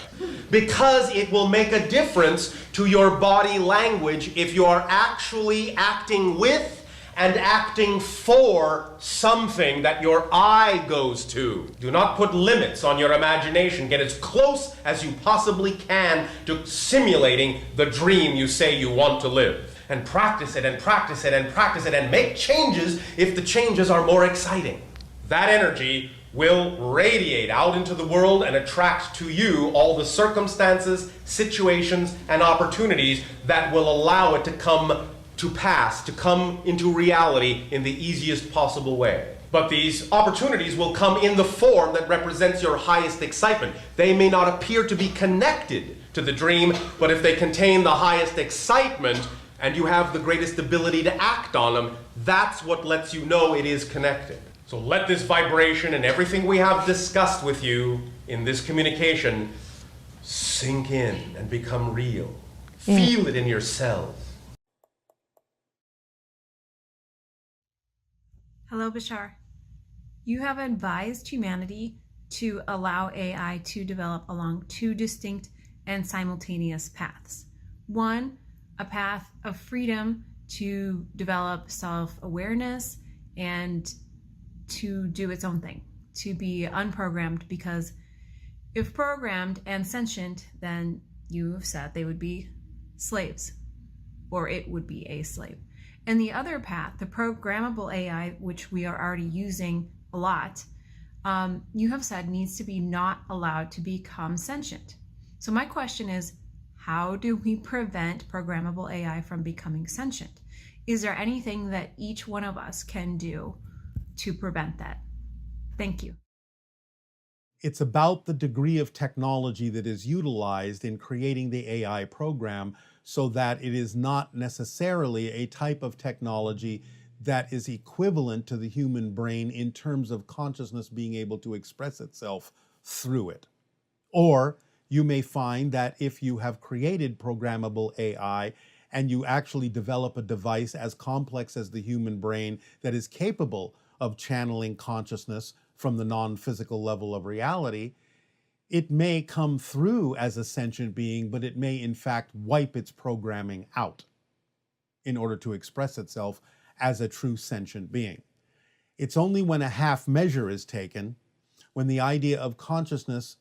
Because it will make a difference to your body language if you are actually acting with and acting for something that your eye goes to. Do not put limits on your imagination. Get as close as you possibly can to simulating the dream you say you want to live. And practice it and practice it and practice it and make changes if the changes are more exciting. That energy will radiate out into the world and attract to you all the circumstances, situations, and opportunities that will allow it to come to pass, to come into reality in the easiest possible way. But these opportunities will come in the form that represents your highest excitement. They may not appear to be connected to the dream, but if they contain the highest excitement and you have the greatest ability to act on them, that's what lets you know it is connected. So let this vibration and everything we have discussed with you in this communication sink in and become real. Feel it in your cells. Hello, Bashar. You have advised humanity to allow AI to develop along two distinct and simultaneous paths. One, a path of freedom to develop self-awareness and to do its own thing, to be unprogrammed, because if programmed and sentient, then you have said they would be slaves, or it would be a slave. And the other path, the programmable AI, which we are already using a lot, you have said needs to be not allowed to become sentient. So my question is, how do we prevent programmable AI from becoming sentient? Is there anything that each one of us can do to prevent that? Thank you. It's about the degree of technology that is utilized in creating the AI program so that it is not necessarily a type of technology that is equivalent to the human brain in terms of consciousness being able to express itself through it. Or you may find that if you have created programmable AI and you actually develop a device as complex as the human brain that is capable of channeling consciousness from the non-physical level of reality, it may come through as a sentient being, but it may in fact wipe its programming out in order to express itself as a true sentient being. It's only when a half measure is taken, when the idea of consciousness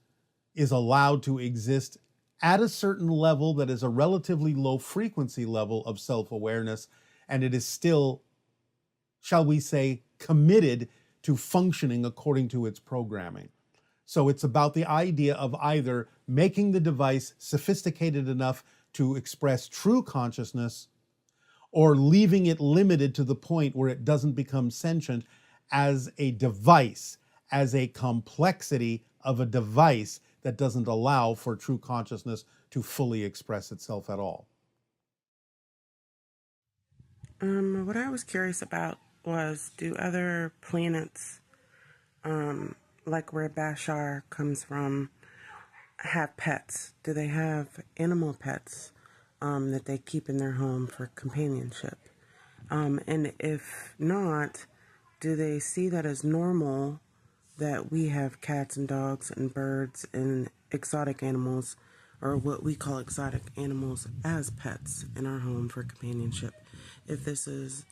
is allowed to exist at a certain level that is a relatively low frequency level of self-awareness, and it is still, shall we say, committed to functioning according to its programming. So it's about the idea of either making the device sophisticated enough to express true consciousness or leaving it limited to the point where it doesn't become sentient as a device, as a complexity of a device that doesn't allow for true consciousness to fully express itself at all. What I was curious about was, do other planets, like where Bashar comes from, have pets? Do they have animal pets that they keep in their home for companionship? And if not, do they see that as normal that we have cats and dogs and birds and exotic animals, or what we call exotic animals, as pets in our home for companionship? If this is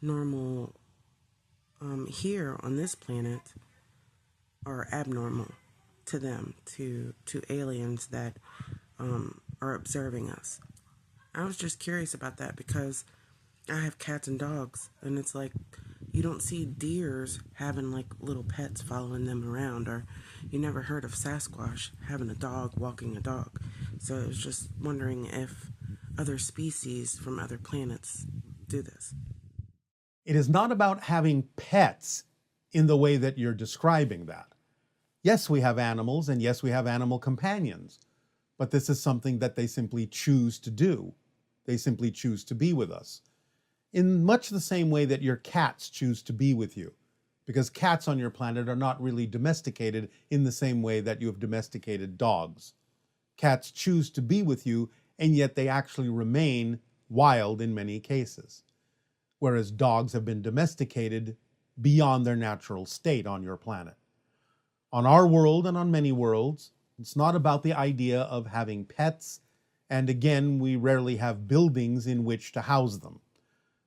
normal here on this planet, or abnormal to them, to aliens that are observing us. I was just curious about that because I have cats and dogs, and it's like you don't see deers having like little pets following them around, or you never heard of Sasquatch having a dog walking a dog. So I was just wondering if other species from other planets do this. It is not about having pets in the way that you're describing that. Yes, we have animals, and yes, we have animal companions, but this is something that they simply choose to do. They simply choose to be with us. In much the same way that your cats choose to be with you, because cats on your planet are not really domesticated in the same way that you have domesticated dogs. Cats choose to be with you, and yet they actually remain wild in many cases, whereas dogs have been domesticated beyond their natural state on your planet. On our world and on many worlds, it's not about the idea of having pets, and again, we rarely have buildings in which to house them.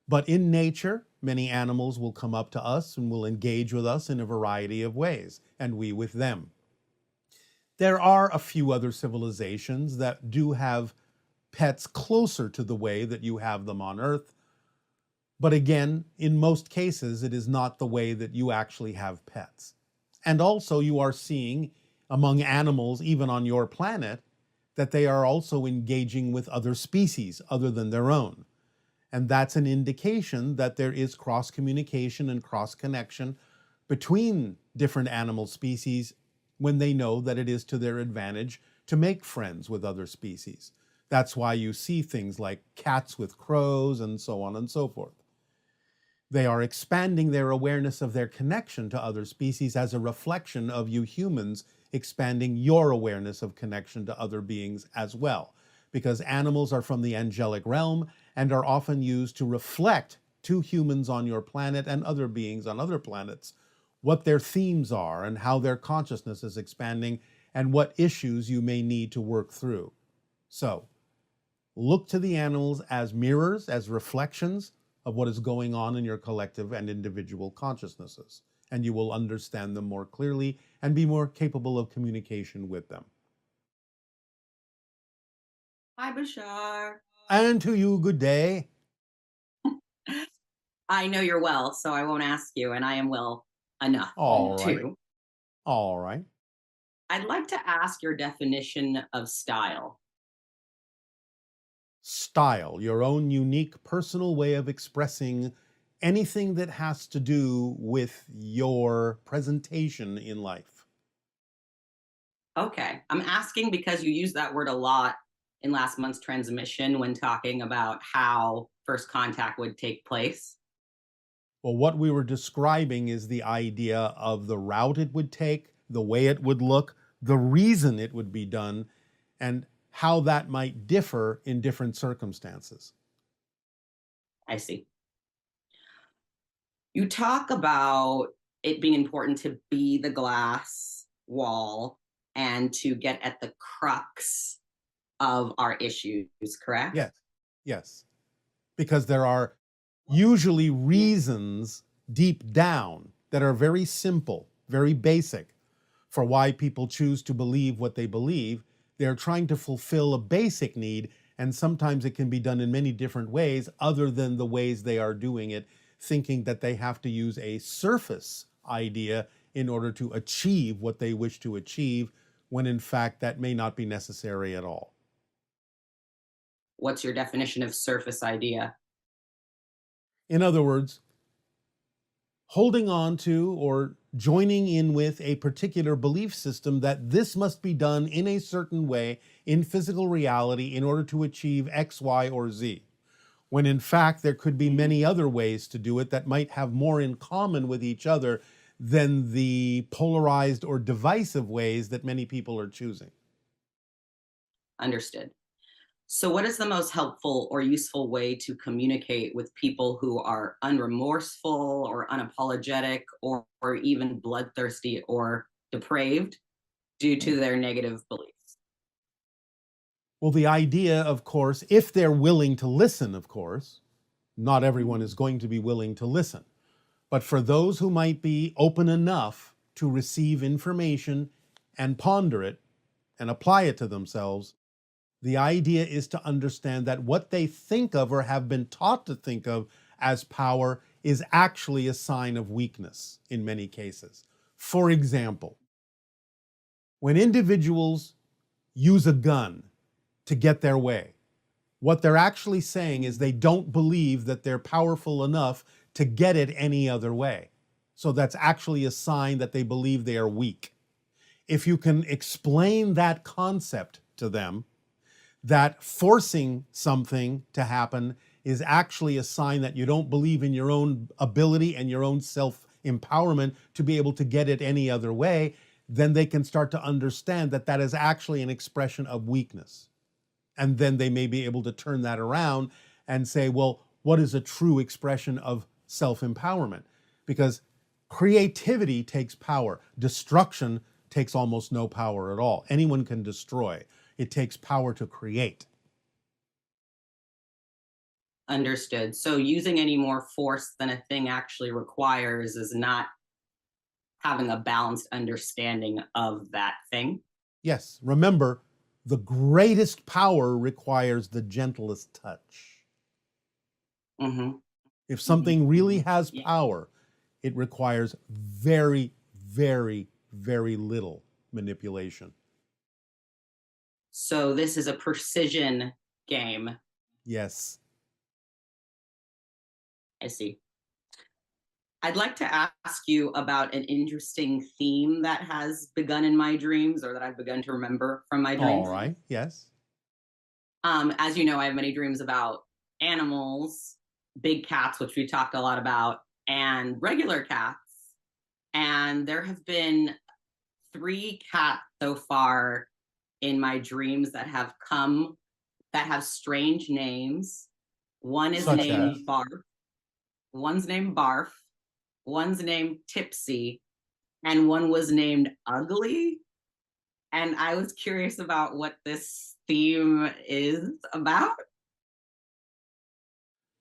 But in nature, many animals will come up to us and will engage with us in a variety of ways, and we with them. There are a few other civilizations that do have pets closer to the way that you have them on Earth. But again, in most cases, it is not the way that you actually have pets. And also you are seeing among animals, even on your planet, that they are also engaging with other species other than their own. And that's an indication that there is cross-communication and cross-connection between different animal species when they know that it is to their advantage to make friends with other species. That's why you see things like cats with crows and so on and so forth. They are expanding their awareness of their connection to other species as a reflection of you humans expanding your awareness of connection to other beings as well. Because animals are from the angelic realm and are often used to reflect to humans on your planet and other beings on other planets what their themes are and how their consciousness is expanding and what issues you may need to work through. So, look to the animals as mirrors, as reflections of what is going on in your collective and individual consciousnesses, and you will understand them more clearly and be more capable of communication with them. Hi, Bashar. And to you, good day. I know you're well, so I won't ask you, and I am well enough All right. too. All right. I'd like to ask your definition of style. Style, your own unique personal way of expressing anything that has to do with your presentation in life. Okay, I'm asking because you used that word a lot in last month's transmission when talking about how first contact would take place. Well, what we were describing is the idea of the route it would take, the way it would look, the reason it would be done, and how that might differ in different circumstances. I see. You talk about it being important to be the glass wall and to get at the crux of our issues, correct? Yes, yes. Because there are usually reasons deep down that are very simple, very basic for why people choose to believe what they believe. They're trying to fulfill a basic need, and sometimes it can be done in many different ways other than the ways they are doing it, thinking that they have to use a surface idea in order to achieve what they wish to achieve, when in fact that may not be necessary at all. What's your definition of surface idea? In other words, holding on to or joining in with a particular belief system that this must be done in a certain way in physical reality in order to achieve X, Y, or Z, when in fact there could be many other ways to do it that might have more in common with each other than the polarized or divisive ways that many people are choosing. Understood. So what is the most helpful or useful way to communicate with people who are unremorseful or unapologetic or even bloodthirsty or depraved due to their negative beliefs? Well, the idea, of course, if they're willing to listen, of course, not everyone is going to be willing to listen. But for those who might be open enough to receive information and ponder it and apply it to themselves, the idea is to understand that what they think of or have been taught to think of as power is actually a sign of weakness in many cases. For example, when individuals use a gun to get their way, what they're actually saying is they don't believe that they're powerful enough to get it any other way. So that's actually a sign that they believe they are weak. If you can explain that concept to them, that forcing something to happen is actually a sign that you don't believe in your own ability and your own self-empowerment to be able to get it any other way, then they can start to understand that that is actually an expression of weakness. And then they may be able to turn that around and say, well, what is a true expression of self-empowerment? Because creativity takes power. Destruction takes almost no power at all. Anyone can destroy. It takes power to create. Understood. So using any more force than a thing actually requires is not having a balanced understanding of that thing. Yes, remember, the greatest power requires the gentlest touch. Mm-hmm. If something really Mm-hmm. has Yeah. power, it requires very, very, very little manipulation. So this is a precision game. Yes. I see. I'd like to ask you about an interesting theme that has begun in my dreams, or that I've begun to remember from my dreams. All right. Yes. As you know, I have many dreams about animals, big cats, which we talked a lot about, and regular cats. And there have been 3 cats so far in my dreams that have come that have strange names. One is Such named as? Barf. One's named Barf. One's named Tipsy. And one was named Ugly. And I was curious about what this theme is about.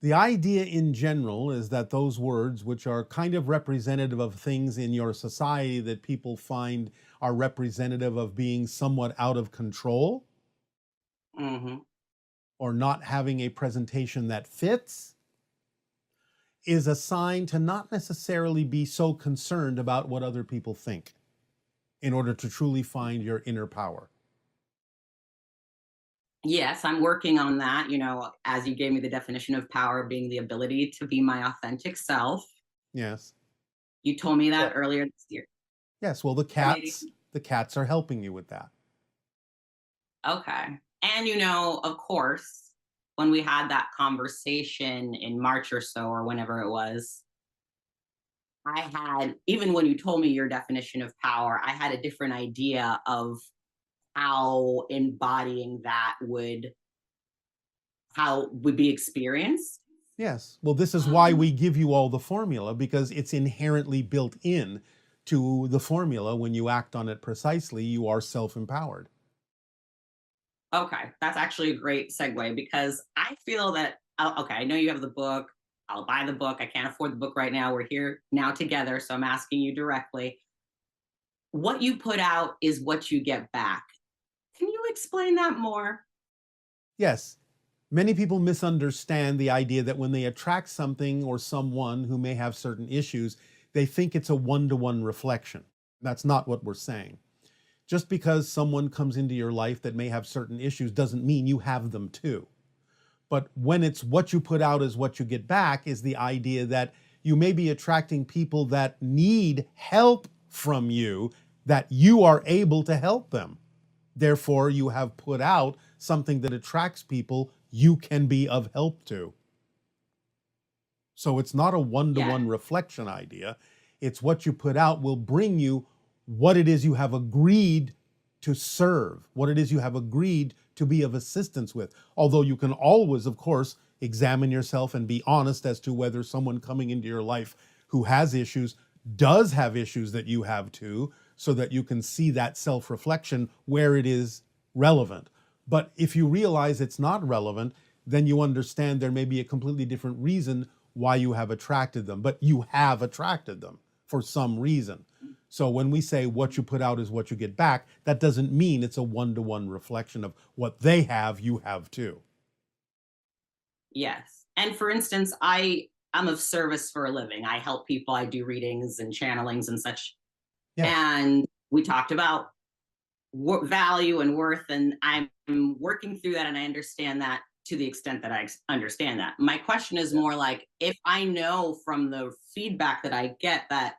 The idea in general is that those words, which are kind of representative of things in your society that people find are representative of being somewhat out of control, Mm-hmm. or not having a presentation that fits, is a sign to not necessarily be so concerned about what other people think in order to truly find your inner power. Yes, I'm working on that. You know, as you gave me the definition of power being the ability to be my authentic self. Yes. You told me that earlier this year. Yes, well, the cats are helping you with that. Okay. And, you know, of course, when we had that conversation in March or so, or whenever it was, I had, even when you told me your definition of power, I had a different idea of how embodying that would be experienced. Yes. Well, this is why we give you all the formula, because it's inherently built in to the formula. When you act on it precisely, you are self-empowered. Okay, that's actually a great segue, because I feel that, okay, I know you have the book. I'll buy the book. I can't afford the book right now. We're here now together, so I'm asking you directly. What you put out is what you get back. Can you explain that more? Yes. Many people misunderstand the idea that when they attract something or someone who may have certain issues, they think it's a one-to-one reflection. That's not what we're saying. Just because someone comes into your life that may have certain issues doesn't mean you have them too. But when it's what you put out is what you get back, is the idea that you may be attracting people that need help from you, that you are able to help them. Therefore, you have put out something that attracts people you can be of help to. So it's not a one-to-one reflection idea. It's what you put out will bring you what it is you have agreed to serve, what it is you have agreed to be of assistance with. Although you can always, of course, examine yourself and be honest as to whether someone coming into your life who has issues does have issues that you have too, so that you can see that self-reflection where it is relevant. But if you realize it's not relevant, then you understand there may be a completely different reason why you have attracted them, but you have attracted them for some reason. So when we say what you put out is what you get back, that doesn't mean it's a one-to-one reflection of what they have, you have too. Yes. And for instance, I'm of service for a living. I help people. I do readings and channelings and such. Yes. And we talked about value and worth, and I'm working through that, and I understand that to the extent that I understand that. My question is more like, if I know from the feedback that I get that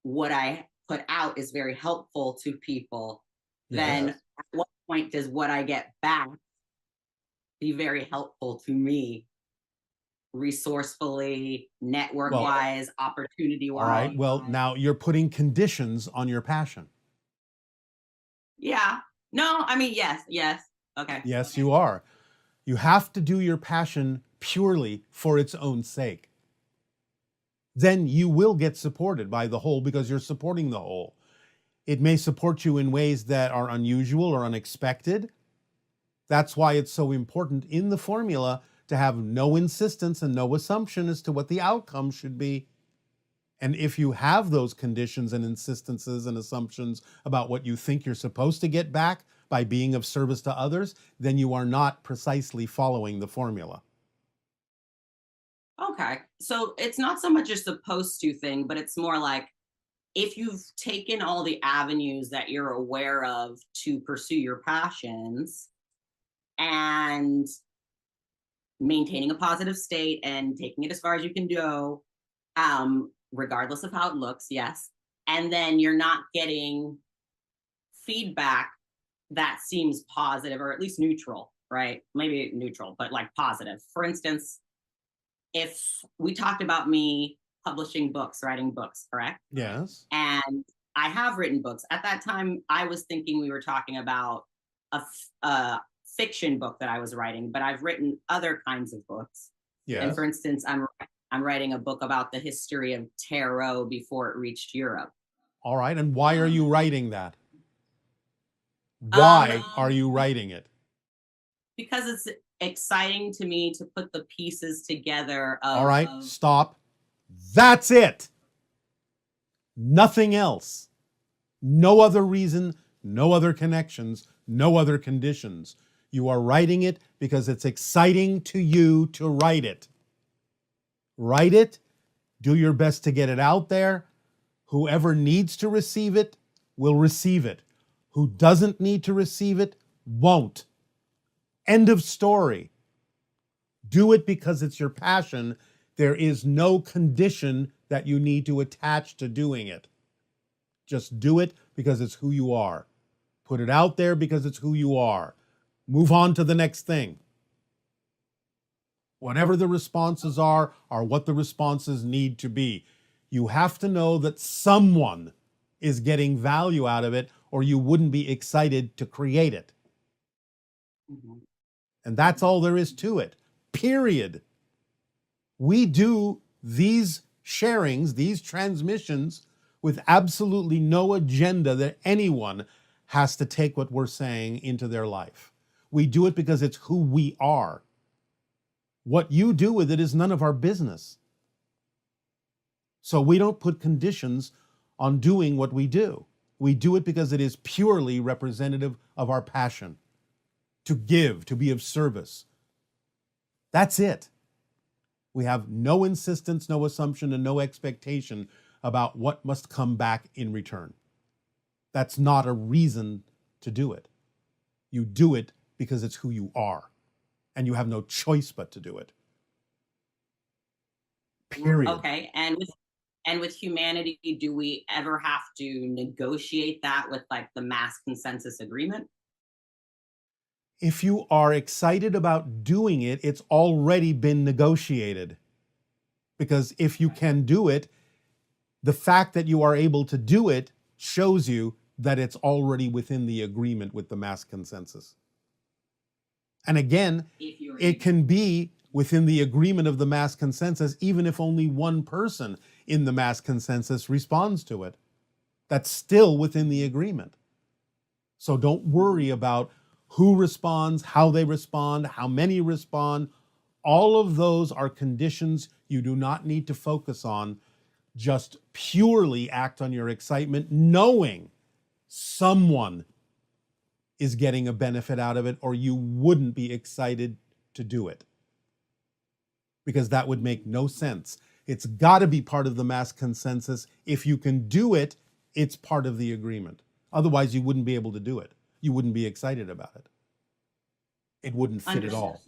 what I put out is very helpful to people, then at what point does what I get back be very helpful to me, resourcefully, network-wise, opportunity-wise? All right, well, now you're putting conditions on your passion. Yeah. No, I mean, yes. Okay. Yes, you are. You have to do your passion purely for its own sake. Then you will get supported by the whole because you're supporting the whole. It may support you in ways that are unusual or unexpected. That's why it's so important in the formula to have no insistence and no assumption as to what the outcome should be. And if you have those conditions and insistences and assumptions about what you think you're supposed to get back by being of service to others, then you are not precisely following the formula. Okay. So it's not so much a supposed to thing, but it's more like if you've taken all the avenues that you're aware of to pursue your passions and maintaining a positive state and taking it as far as you can go, regardless of how it looks, yes. And then you're not getting feedback that seems positive or at least neutral, right? Maybe neutral, but like positive. For instance, if we talked about me publishing books, writing books, correct? Yes. And I have written books. At that time, I was thinking we were talking about a fiction book that I was writing, but I've written other kinds of books. Yes. And for instance, I'm writing a book about the history of tarot before it reached Europe. All right. And why are you writing that? Why are you writing it? Because it's exciting to me to put the pieces together. All right. Stop. That's it. Nothing else. No other reason, no other connections, no other conditions. You are writing it because it's exciting to you to write it. Write it. Do your best to get it out there. Whoever needs to receive it will receive it. Who doesn't need to receive it won't. End of story. Do it because it's your passion. There is no condition that you need to attach to doing it. Just do it because it's who you are. Put it out there because it's who you are. Move on to the next thing. Whatever the responses are what the responses need to be. You have to know that someone is getting value out of it, or you wouldn't be excited to create it. Mm-hmm. And that's all there is to it. Period. We do these sharings, these transmissions, with absolutely no agenda that anyone has to take what we're saying into their life. We do it because it's who we are. What you do with it is none of our business. So we don't put conditions on doing what we do. We do it because it is purely representative of our passion. To give, to be of service. That's it. We have no insistence, no assumption, and no expectation about what must come back in return. That's not a reason to do it. You do it because it's who you are, and you have no choice but to do it. Period. Okay, and with humanity, do we ever have to negotiate that with like the mass consensus agreement? If you are excited about doing it, it's already been negotiated. Because if you can do it, the fact that you are able to do it shows you that it's already within the agreement with the mass consensus. And again, it can be within the agreement of the mass consensus, even if only one person in the mass consensus responds to it. That's still within the agreement. So don't worry about who responds, how they respond, how many respond. All of those are conditions you do not need to focus on. Just purely act on your excitement, knowing someone is getting a benefit out of it, or you wouldn't be excited to do it. Because that would make no sense. It's got to be part of the mass consensus. If you can do it, it's part of the agreement. Otherwise, you wouldn't be able to do it. You wouldn't be excited about it. It wouldn't fit at all.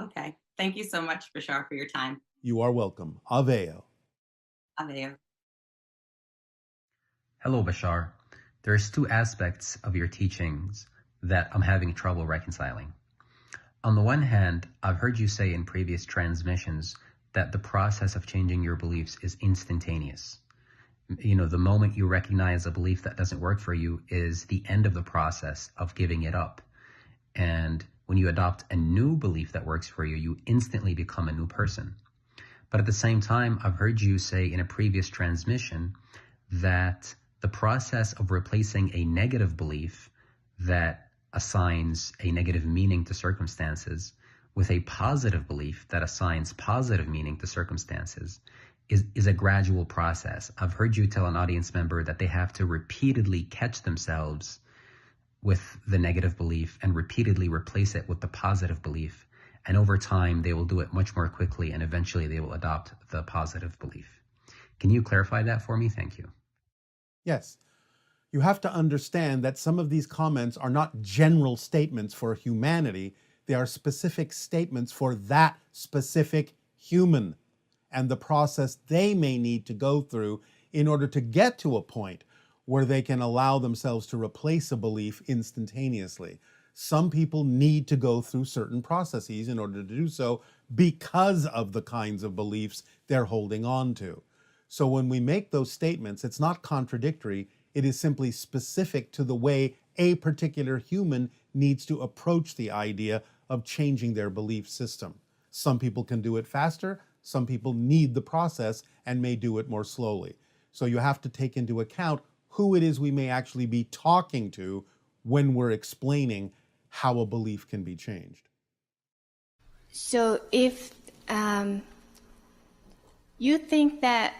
Okay. Thank you so much, Bashar, for your time. You are welcome. Aveo. Aveo. Hello, Bashar. There's two aspects of your teachings that I'm having trouble reconciling. On the one hand, I've heard you say in previous transmissions that the process of changing your beliefs is instantaneous. You know, the moment you recognize a belief that doesn't work for you is the end of the process of giving it up. And when you adopt a new belief that works for you, you instantly become a new person. But at the same time, I've heard you say in a previous transmission that the process of replacing a negative belief that assigns a negative meaning to circumstances with a positive belief that assigns positive meaning to circumstances is a gradual process. I've heard you tell an audience member that they have to repeatedly catch themselves with the negative belief and repeatedly replace it with the positive belief. And over time, they will do it much more quickly, and eventually they will adopt the positive belief. Can you clarify that for me? Thank you. Yes. You have to understand that some of these comments are not general statements for humanity. They are specific statements for that specific human and the process they may need to go through in order to get to a point where they can allow themselves to replace a belief instantaneously. Some people need to go through certain processes in order to do so because of the kinds of beliefs they're holding on to. So when we make those statements, it's not contradictory. It is simply specific to the way a particular human needs to approach the idea of changing their belief system. Some people can do it faster. Some people need the process and may do it more slowly. So you have to take into account who it is we may actually be talking to when we're explaining how a belief can be changed. So if you think that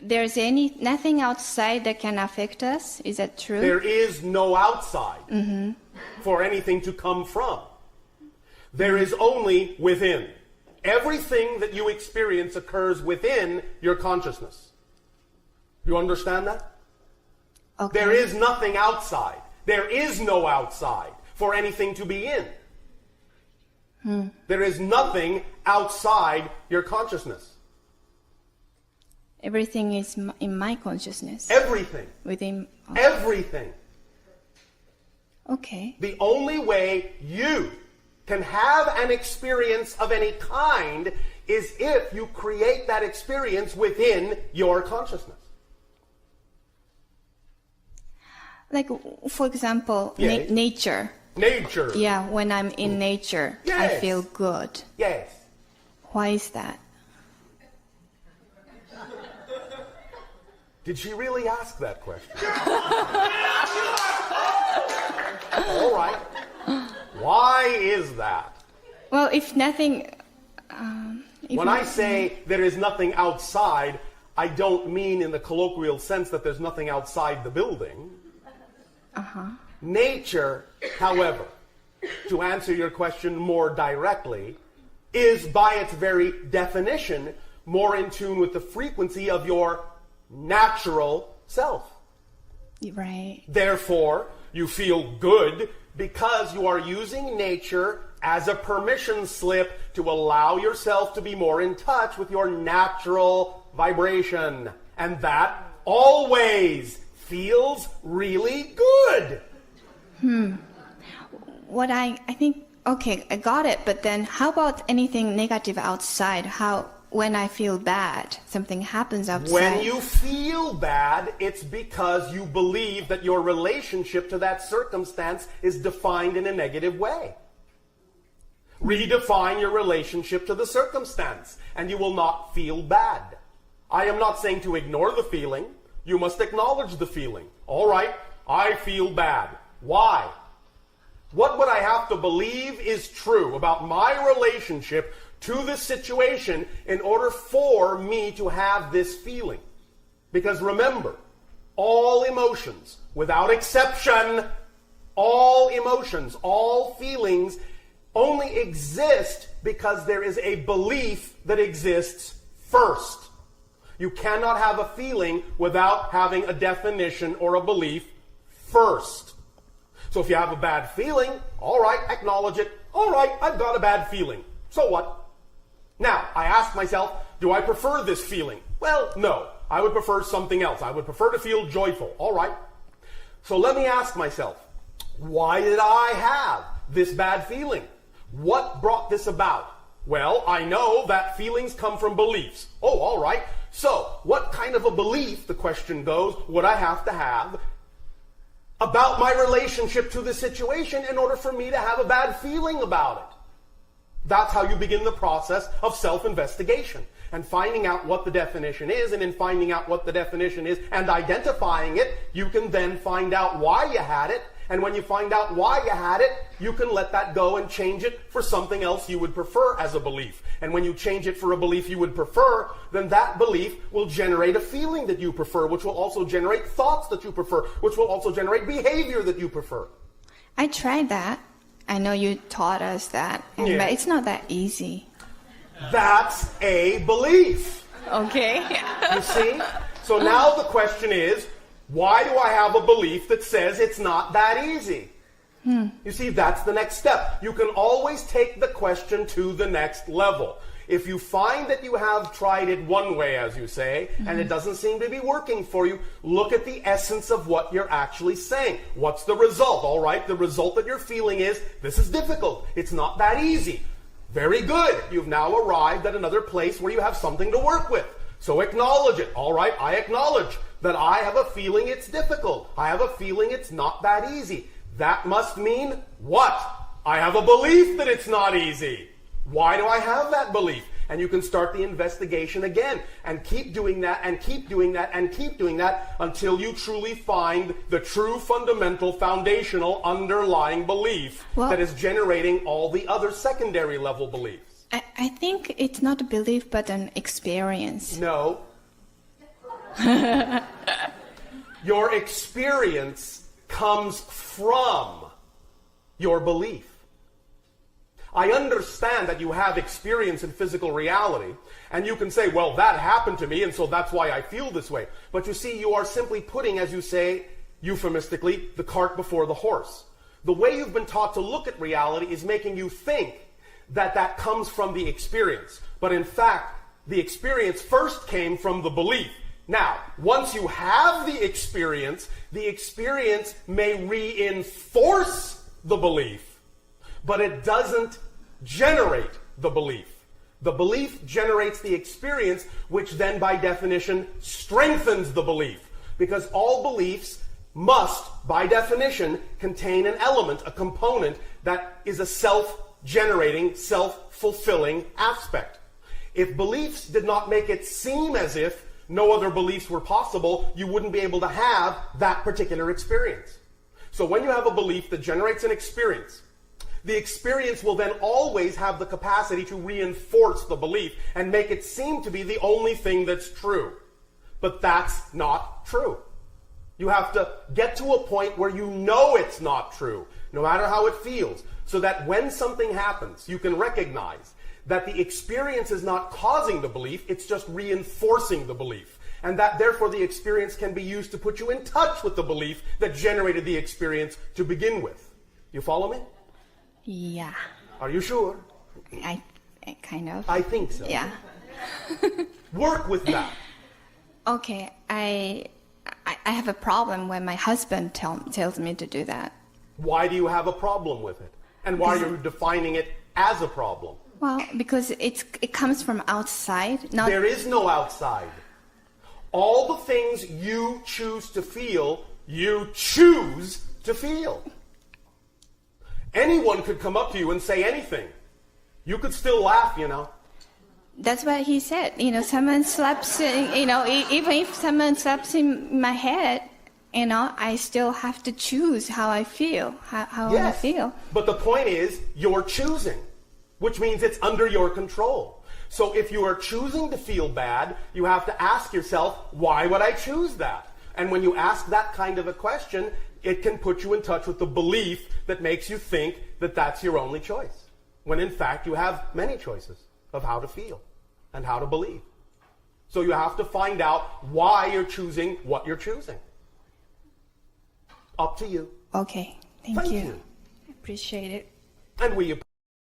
there's nothing outside that can affect us, is that true? There is no outside for anything to come from. There is only within. Everything that you experience occurs within your consciousness. You understand that? Okay. There is nothing outside. There is no outside for anything to be in. There is nothing outside your consciousness. Everything is in my consciousness. Everything. Within. Okay. Everything. Okay. The only way you can have an experience of any kind is if you create that experience within your consciousness. Like, for example, Yes. nature. Nature. Yeah, when I'm in nature, I Yes. feel good. Yes. Why is that? Did she really ask that question? All right. Why is that? Well, if nothing... When I say there is nothing outside, I don't mean in the colloquial sense that there's nothing outside the building. Nature, however, to answer your question more directly, is by its very definition more in tune with the frequency of your natural self. Right. Therefore, you feel good because you are using nature as a permission slip to allow yourself to be more in touch with your natural vibration. And that always feels really good. What I think, okay, I got it, but then how about anything negative outside? When I feel bad, something happens outside. When you feel bad, it's because you believe that your relationship to that circumstance is defined in a negative way. Redefine your relationship to the circumstance, and you will not feel bad. I am not saying to ignore the feeling. You must acknowledge the feeling. All right, I feel bad. Why? What would I have to believe is true about my relationship to this situation in order for me to have this feeling? Because remember, all emotions, without exception, all emotions, all feelings only exist because there is a belief that exists first. You cannot have a feeling without having a definition or a belief first. So if you have a bad feeling, all right, acknowledge it. All right, I've got a bad feeling. So what? Now, I ask myself, do I prefer this feeling? Well, no. I would prefer something else. I would prefer to feel joyful. All right. So let me ask myself, why did I have this bad feeling? What brought this about? Well, I know that feelings come from beliefs. Oh, all right. So, what kind of a belief, the question goes, would I have to have about my relationship to the situation in order for me to have a bad feeling about it? That's how you begin the process of self-investigation and finding out what the definition is. And in finding out what the definition is and identifying it, you can then find out why you had it And when you find out why you had it, you can let that go and change it for something else you would prefer as a belief. And when you change it for a belief you would prefer, then that belief will generate a feeling that you prefer, which will also generate thoughts that you prefer, which will also generate behavior that you prefer. I tried that. I know you taught us that, but it's not that easy. That's a belief. Okay. You see? So now the question is, why do I have a belief that says it's not that easy? You see, that's the next step. You can always take the question to the next level. If you find that you have tried it one way, as you say, and it doesn't seem to be working for you, look at the essence of what you're actually saying. What's the result? All right, the result that you're feeling is, this is difficult. It's not that easy. Very good. You've now arrived at another place where you have something to work with. So acknowledge it. All right, I acknowledge that I have a feeling it's difficult. I have a feeling it's not that easy. That must mean what? I have a belief that it's not easy. Why do I have that belief? And you can start the investigation again and keep doing that and keep doing that and keep doing that until you truly find the true fundamental foundational underlying belief that is generating all the other secondary level beliefs. I think it's not a belief but an experience. No. Your experience comes from your belief. I understand that you have experience in physical reality, and you can say, well, that happened to me, and so that's why I feel this way. But you see, you are simply putting, as you say, euphemistically, the cart before the horse. The way you've been taught to look at reality is making you think that that comes from the experience. But in fact, the experience first came from the belief. Now, once you have the experience may reinforce the belief, but it doesn't generate the belief. The belief generates the experience, which then by definition strengthens the belief, because all beliefs must, by definition, contain an element, a component that is a self-generating, self-fulfilling aspect. If beliefs did not make it seem as if no other beliefs were possible, you wouldn't be able to have that particular experience. So when you have a belief that generates an experience, the experience will then always have the capacity to reinforce the belief and make it seem to be the only thing that's true. But that's not true. You have to get to a point where you know it's not true, no matter how it feels, so that when something happens, you can recognize that the experience is not causing the belief, it's just reinforcing the belief. And that therefore the experience can be used to put you in touch with the belief that generated the experience to begin with. You follow me? Yeah. Are you sure? I kind of. I think so. Yeah. Work with that. Okay, I have a problem when my husband tells me to do that. Why do you have a problem with it? And why are you defining it as a problem? Well, because it comes from outside. Not There is no outside. All the things you choose to feel, you choose to feel. Anyone could come up to you and say anything. You could still laugh, you know. That's what he said. You know, someone slaps, even if someone slaps in my head, I still have to choose how I feel, how I feel. But the point is, you're choosing, which means it's under your control. So if you are choosing to feel bad, you have to ask yourself, why would I choose that? And when you ask that kind of a question, it can put you in touch with the belief that makes you think that that's your only choice, when in fact you have many choices of how to feel and how to believe. So you have to find out why you're choosing what you're choosing. Up to you. Okay, thank you. Appreciate it. And we